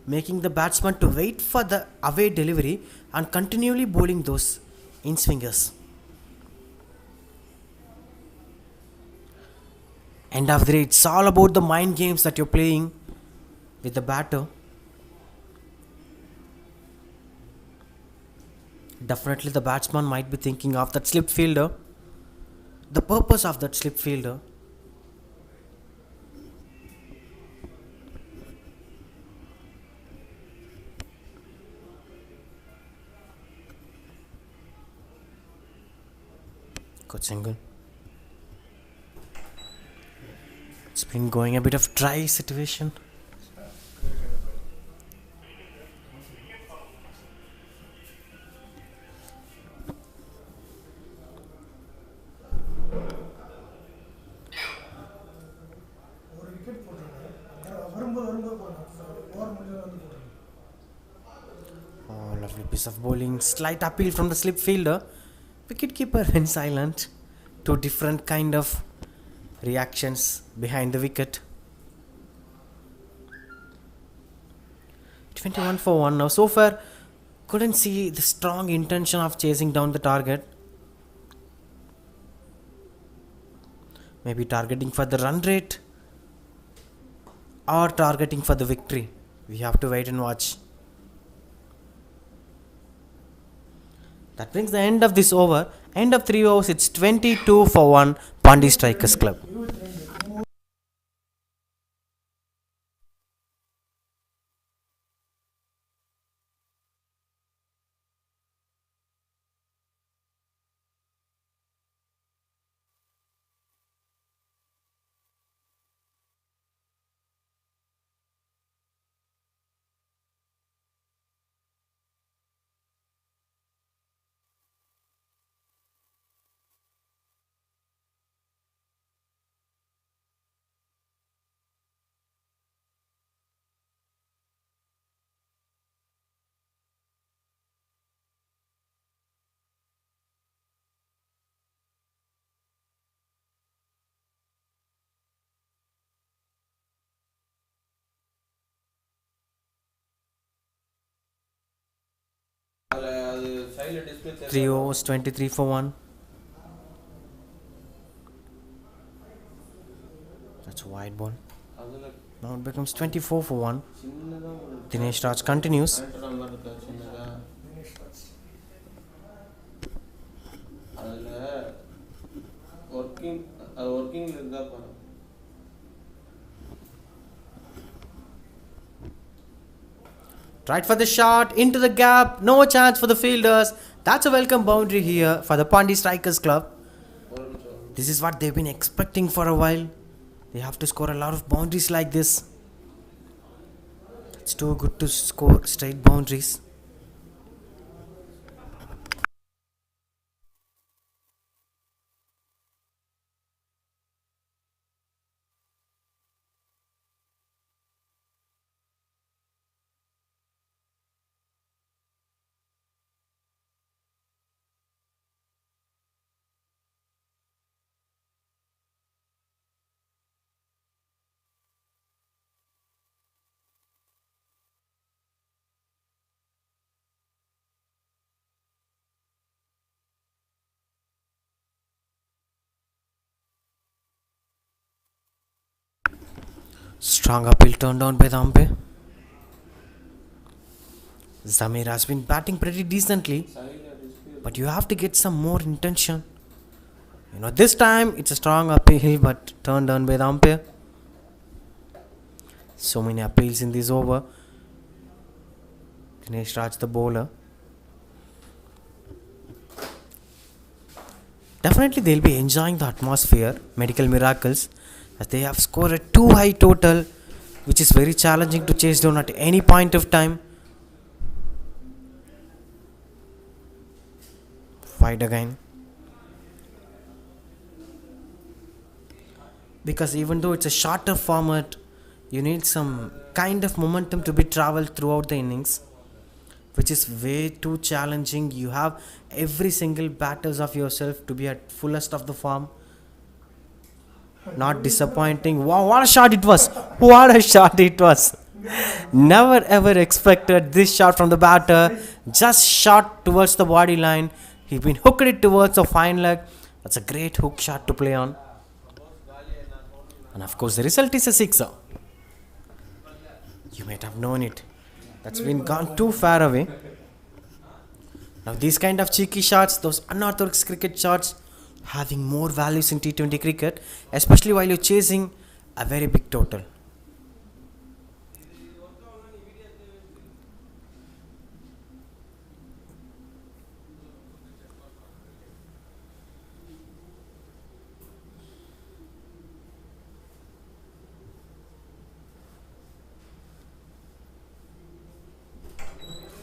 making the batsman to wait for the away delivery and continually bowling those in-swingers. End of the day, it's all about the mind games that you're playing with the batter. Definitely the batsman might be thinking of that slip fielder, the purpose of that slip fielder. Good single. It's been going a bit of dry situation. Times of bowling, slight appeal from the slip fielder. Wicketkeeper went silent. Two different kind of reactions behind the wicket. 21 for 1 now. So far, couldn't see the strong intention of chasing down the target. Maybe targeting for the run rate or targeting for the victory. We have to wait and watch. That brings the end of this over. End of 3 overs. It's 22 for 1. Pondy Strikers Club. Three overs, 23 for 1. That's a wide ball. Now it becomes 24 for 1. Dinesh Raj continues. Right for the shot, into the gap, no chance for the fielders. That's a welcome boundary here for the Pondy Strikers Club. This is what they've been expecting for a while. They have to score a lot of boundaries like this. It's too good to score straight boundaries. Strong appeal turned down by the umpire. Zamir has been batting pretty decently, but you have to get some more intention. This time it's a strong appeal but turned down by the umpire. So many appeals in this over. Dinesh Raj, the bowler. Definitely they'll be enjoying the atmosphere, medical miracles, as they have scored a too high total, which is very challenging to chase down at any point of time. Fight again. Because even though it's a shorter format, you need some kind of momentum to be traveled throughout the innings, which is way too challenging. You have every single batters of yourself to be at fullest of the form. Not disappointing. Wow, what a shot it was! What a shot it was! Never ever expected this shot from the batter. Just shot towards the body line. He's been hooked it towards the fine leg. That's a great hook shot to play on. And of course the result is a sixer. You might have known it. That's been gone too far away. Now these kind of cheeky shots, those unorthodox cricket shots, having more values in T20 cricket, especially while you're chasing a very big total.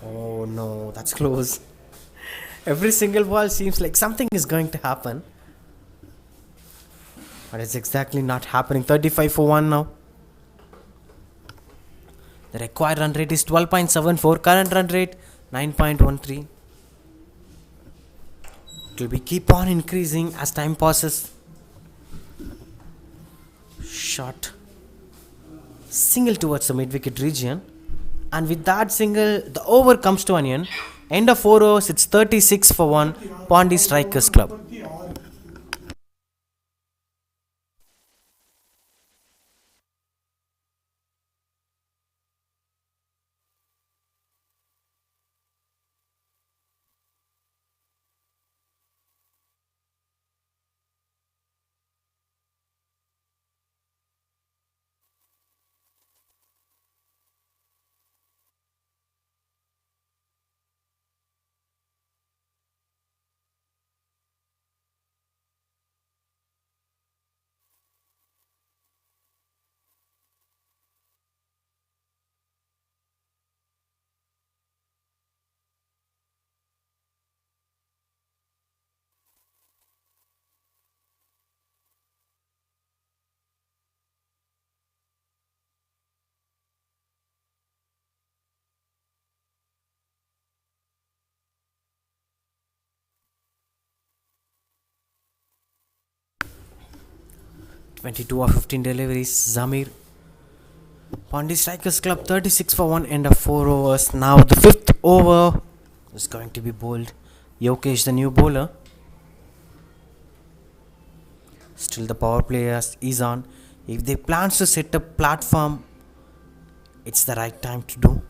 Oh no, that's close. Every single ball seems like something is going to happen. But it's exactly not happening. 35 for 1 now. The required run rate is 12.74. Current run rate 9.13. It will be keep on increasing as time passes. Shot single towards the mid wicket region, and with that single, the over comes to an end. End of 4 overs, it's 36 for 1, Pondy Strikers Club. 22 of 15 deliveries, Zamir. Pondy Strikers Club 36 for 1, end of 4 overs. Now the fifth over is going to be bowled. Yokesh, the new bowler. Still the power play is on. If they plans to set a platform, it's the right time to do.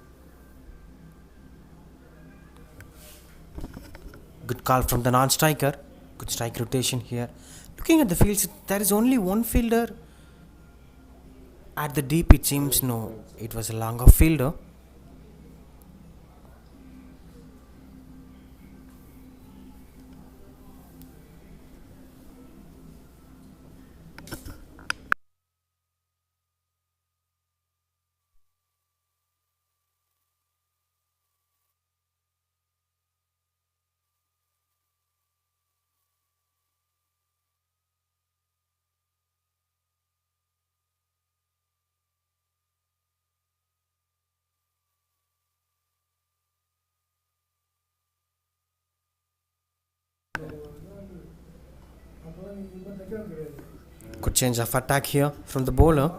Good call from the non-striker. Good strike rotation here. Looking at the fields, there is only one fielder. At the deep, it seems no. It was a longer fielder. Good change of attack here from the bowler.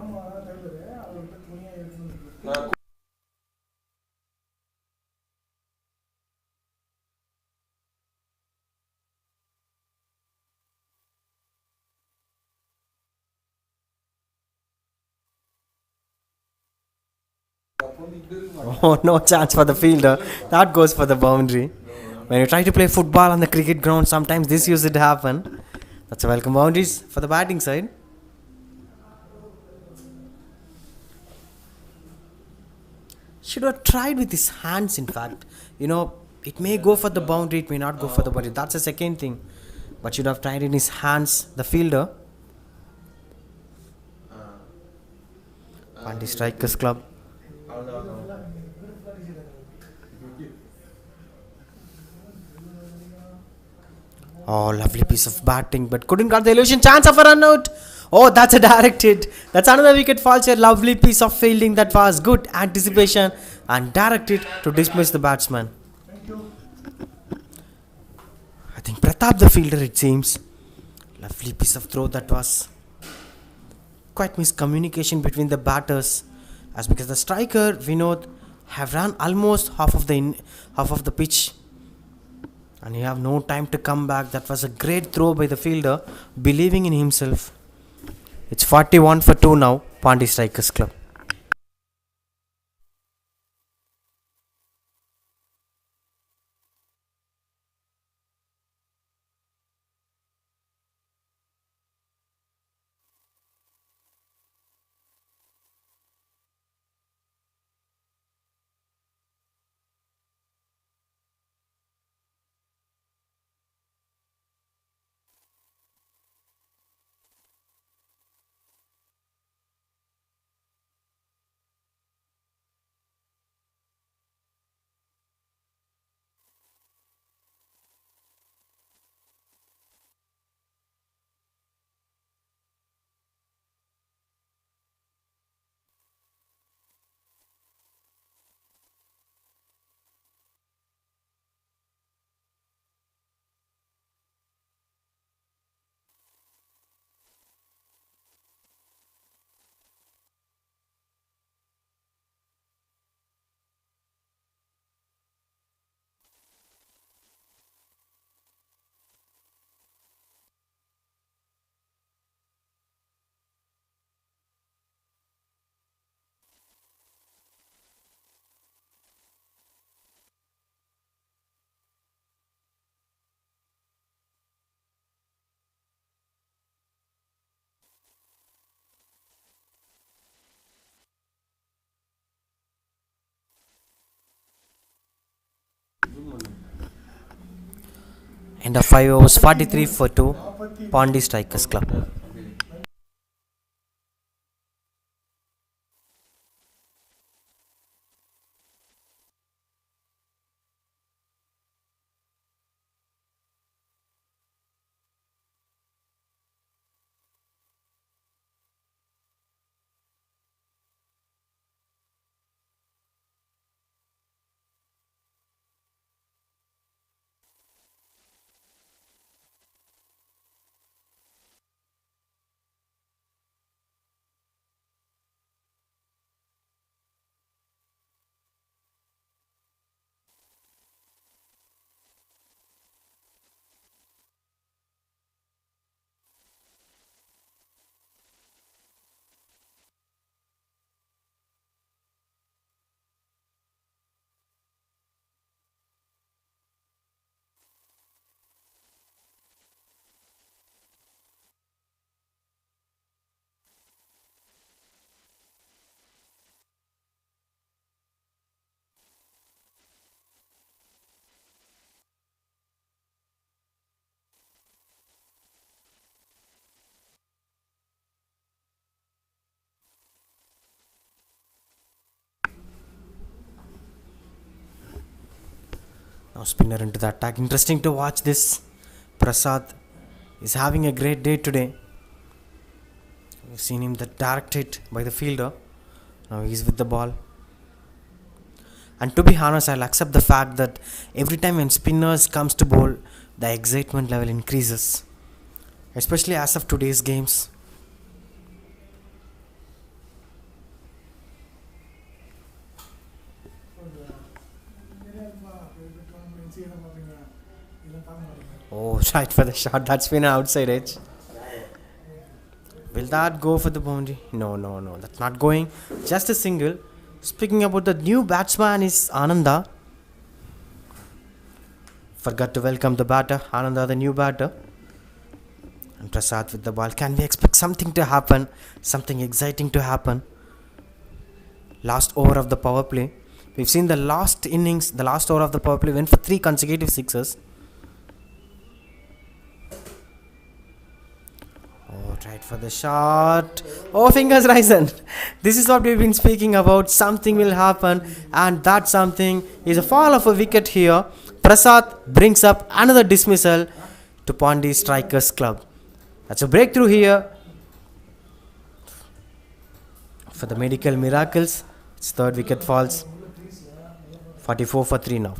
Oh, no chance for the fielder. That goes for the boundary. When you try to play football on the cricket ground, sometimes this used to happen. That's a welcome boundaries for the batting side. Should have tried with his hands, in fact. It may go for the boundary, it may not go for the boundary. That's the second thing. But should have tried in his hands, the fielder. Pondy Strikers Club. Oh, lovely piece of batting, but couldn't got the illusion. Chance of a run out. Oh, that's a direct hit. That's another wicket falls here. Lovely piece of fielding that was good anticipation and direct hit to dismiss the batsman. I think Pratap the fielder, it seems. Lovely piece of throw that was. Quite miscommunication between the batters, as because the striker Vinod have run almost half of the pitch, and he have no time to come back. That was a great throw by the fielder, believing in himself. It's 41 for 2 now, Pondy Strikers Club. And the 5 overs 43 for 2, Pondy Strikers Club. Now spinner into the attack. Interesting to watch this. Prasad is having a great day today. We've seen him the direct hit by the fielder. Now he's with the ball. And to be honest, I'll accept the fact that every time when spinners comes to bowl, the excitement level increases. Especially as of today's games. Oh, right for the shot. That's been an outside edge. Will that go for the boundary? No, no, no. That's not going. Just a single. Speaking about the new batsman is Ananda. Forgot to welcome the batter. Ananda, the new batter. And Prasad with the ball. Can we expect something to happen? Something exciting to happen? Last over of the power play. We've seen the last innings, the last over of the power play went for 3 consecutive sixes. Oh, tried for the shot. Oh, fingers risen. This is what we've been speaking about. Something will happen, and that something is a fall of a wicket here. Prasad brings up another dismissal to Pondy Strikers Club. That's a breakthrough here for the medical miracles. Its third wicket falls. 44 for 3 now.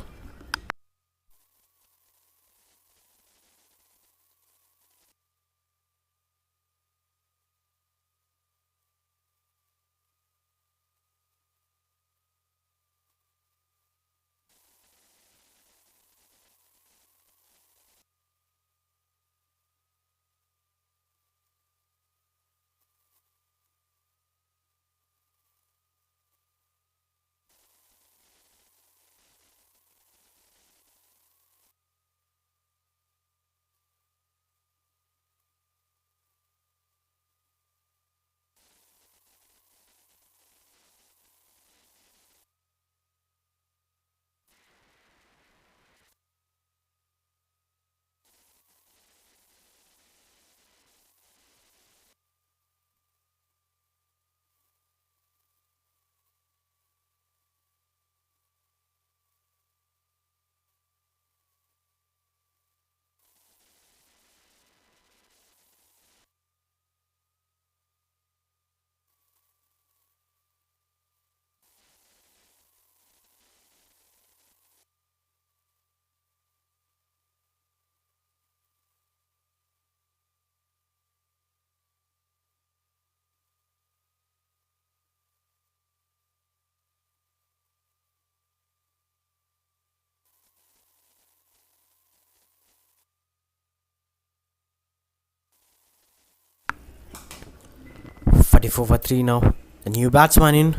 Forty-four for 3 now. The new batsman in.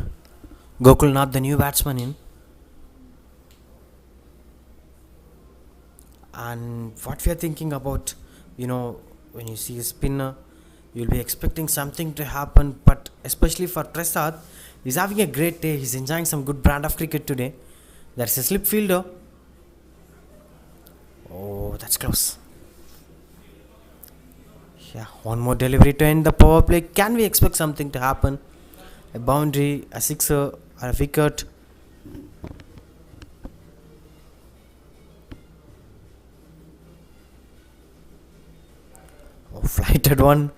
Gokul not the new batsman in. And what we are thinking about, when you see a spinner, you'll be expecting something to happen. But especially for Prasad, he's having a great day. He's enjoying some good brand of cricket today. There's a slip fielder. Oh, that's close. Yeah, one more delivery to end the power play. Can we expect something to happen? A boundary, a sixer, or a wicket? Oh, flighted one.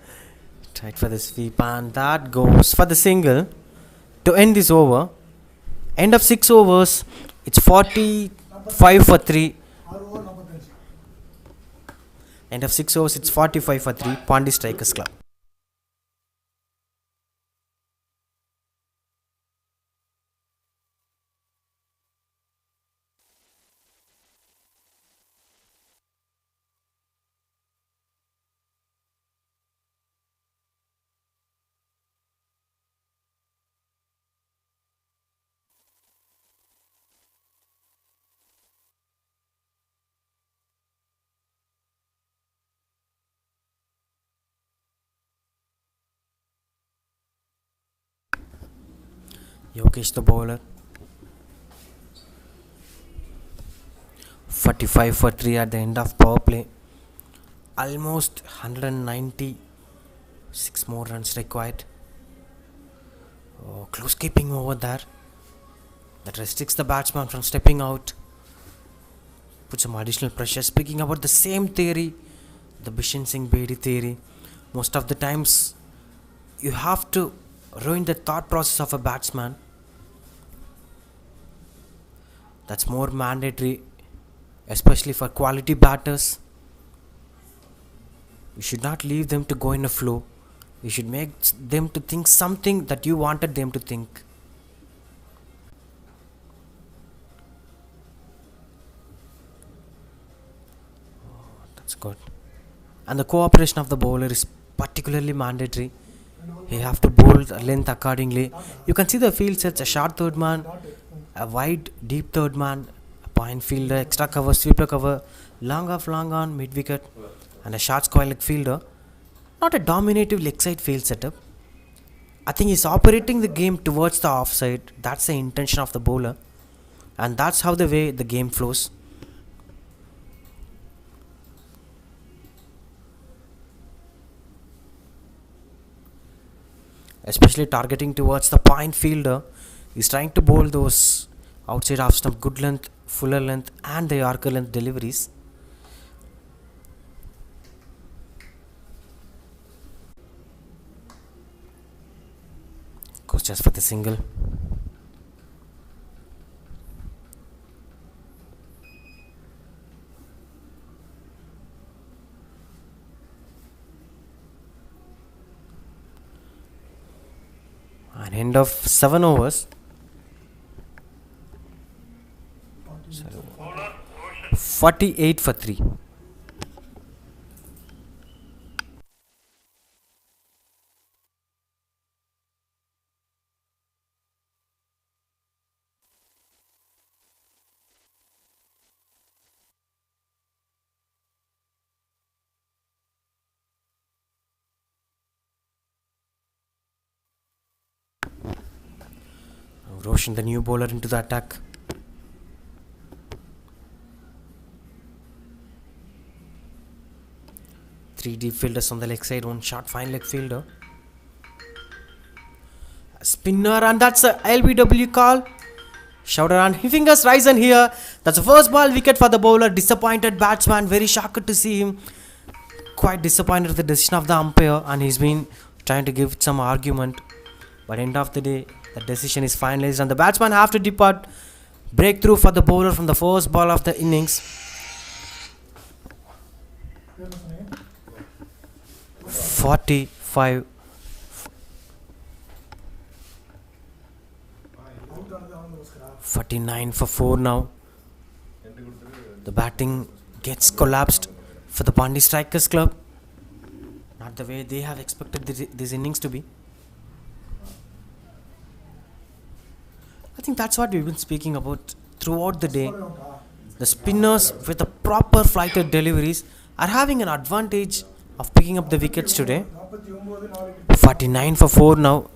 Tried for the sweep, and that goes for the single to end this over. End of 6 overs. It's 45 for 3. End of 6 overs. It's 45 for 3. Pondy Strikers Club. Yogesh the bowler. 45 for 3 at the end of power play. Almost 196 more runs required. Oh, close keeping over there. That restricts the batsman from stepping out. Put some additional pressure. Speaking about the same theory, the Bishan Singh Bedi theory, most of the times you have to ruin the thought process of a batsman. That's more mandatory, especially for quality batters. You should not leave them to go in a flow. You should make them to think something that you wanted them to think. That's good. And the cooperation of the bowler is particularly mandatory. He have to bowl the length accordingly. You can see the field sets a short third man, a wide deep third man, a point fielder, extra cover, sweeper cover, long off, long on, mid wicket, and a short square leg fielder. Not a dominative leg side field setup. I think he's operating the game towards the offside. That's the intention of the bowler, and that's how the way the game flows. Especially targeting towards the point fielder. He's trying to bowl those outside off stump good length, fuller length, and the Yorker length deliveries. Goes just for the single. An end of 7 overs. 48 for 3. Roshan, the new bowler, into the attack. Three deep fielders on the leg side, one short fine leg fielder. A spinner, and that's a LBW call. Shouter on fingers rising here. That's the first ball wicket for the bowler. Disappointed batsman, very shocked to see him. Quite disappointed with the decision of the umpire, and he's been trying to give some argument. But end of the day, the decision is finalized, and the batsman have to depart. Breakthrough for the bowler from the first ball of the innings. 45. 49 for 4 now. The batting gets collapsed for the Pondy Strikers Club. Not the way they have expected this innings to be. I think that's what we've been speaking about throughout the day. The spinners with the proper flighted deliveries are having an advantage of picking up the wickets today. 49 for 4 now.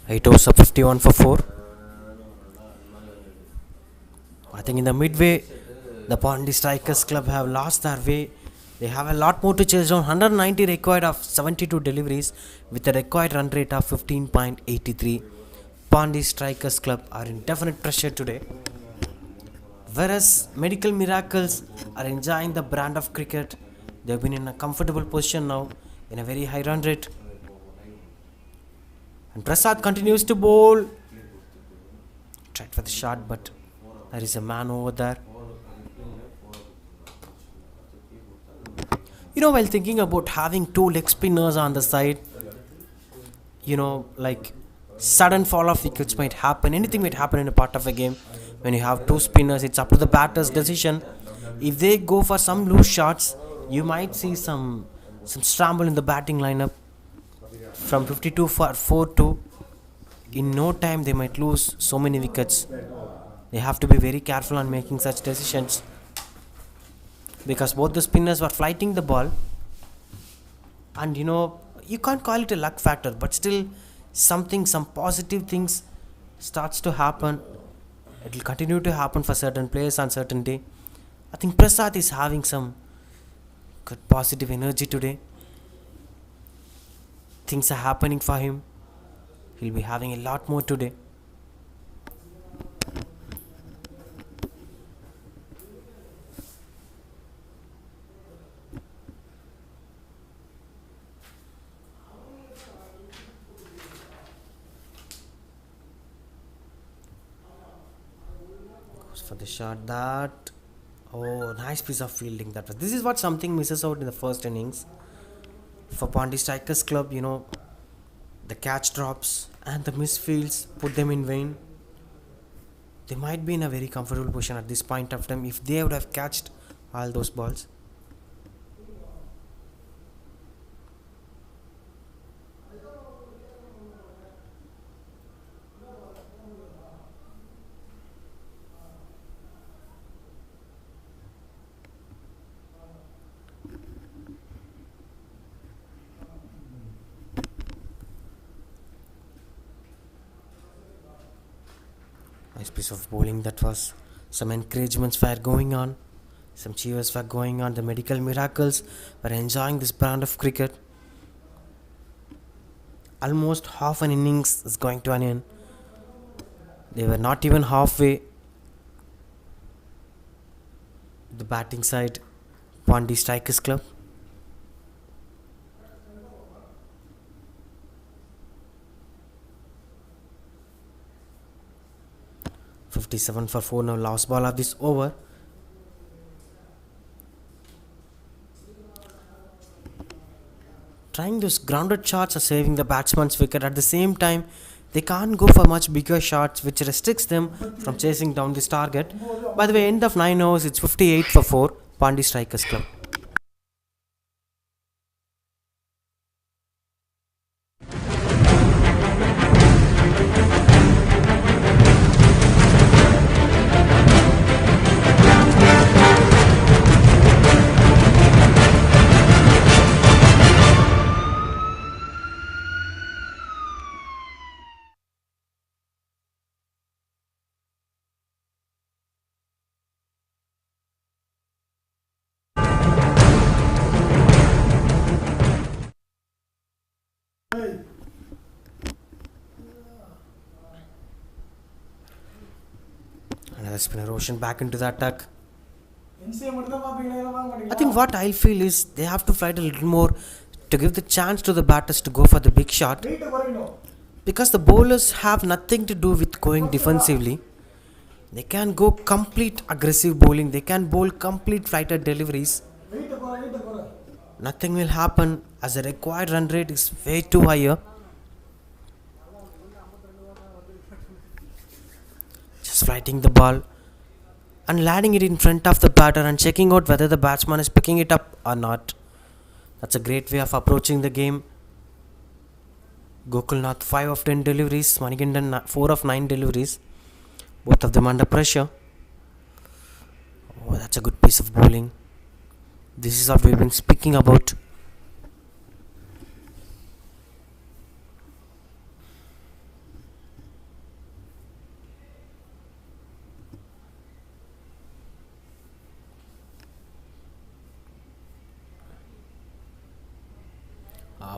8 overs up 51 for 4. I think in the midway, the Pondy Strikers Club have lost their way. They have a lot more to chase down. 190 required of 72 deliveries with a required run rate of 15.83. Pondy Strikers Club are in definite pressure today. Whereas Medical Miracles are enjoying the brand of cricket. They've been in a comfortable position now in a very high run rate. And Prasad continues to bowl. Tried for the shot, but there is a man over there. While thinking about having two leg spinners on the side, like sudden fall of wickets might happen. Anything might happen in a part of a game. When you have two spinners, it's up to the batter's decision. If they go for some loose shots, you might see some scramble in the batting lineup. From 52 for 4 to, in no time they might lose so many wickets. They have to be very careful on making such decisions, because both the spinners were flighting the ball, and you can't call it a luck factor, but still some positive things starts to happen. It will continue to happen for certain players on certain day. I think Prasad is having some good positive energy today. Things are happening for him. He'll be having a lot more today. For the shot, nice piece of fielding that was. This is what something misses out in the first innings for Pondy Strikers Club. The catch drops and the misfields put them in vain. They might be in a very comfortable position at this point of time if they would have catched all those balls. Nice piece of bowling that was. Some encouragements were going on. Some cheers were going on. The Medical Miracles were enjoying this brand of cricket. Almost half an innings is going to an end. They were not even halfway. The batting side, Pondy Strikers Club. .57 for 4 now. Last ball of this over. Trying those grounded shots are saving the batsman's wicket. At the same time, they can't go for much bigger shots, which restricts them from chasing down this target. By the way, end of 9 overs, it's 58 for 4. Pondy Strikers Club. Another spinner Roshan back into the attack. I think what I feel is they have to fight a little more to give the chance to the batters to go for the big shot, because the bowlers have nothing to do with going defensively. They can go complete aggressive bowling. They can bowl complete flighted deliveries. Nothing will happen as the required run rate is way too higher. Just flighting the ball and landing it in front of the batter and checking out whether the batsman is picking it up or not. That's a great way of approaching the game. Gokulnath 5 of 10 deliveries, Manikandan 4 of 9 deliveries, both of them under pressure. Oh, that's a good piece of bowling. This is what we've been speaking about.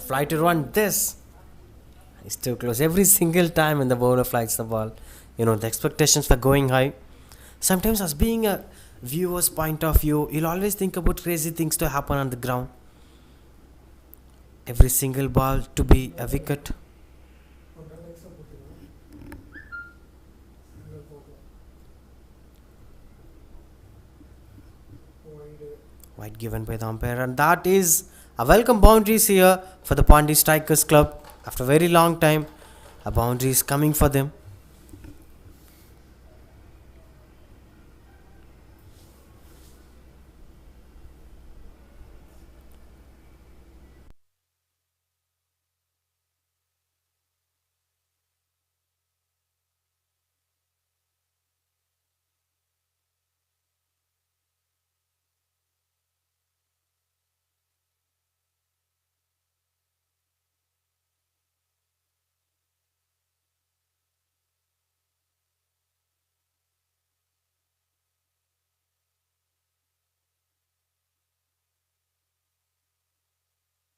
Fly to run this. It's too close. Every single time when the bowler flies the ball, the expectations were going high. Sometimes, as being a viewer's point of view, you'll always think about crazy things to happen on the ground. Every single ball to be a wicket. Wide given by the umpire, and that is a welcome boundaries here for the Pondy Strikers Club. After a very long time, a boundary is coming for them.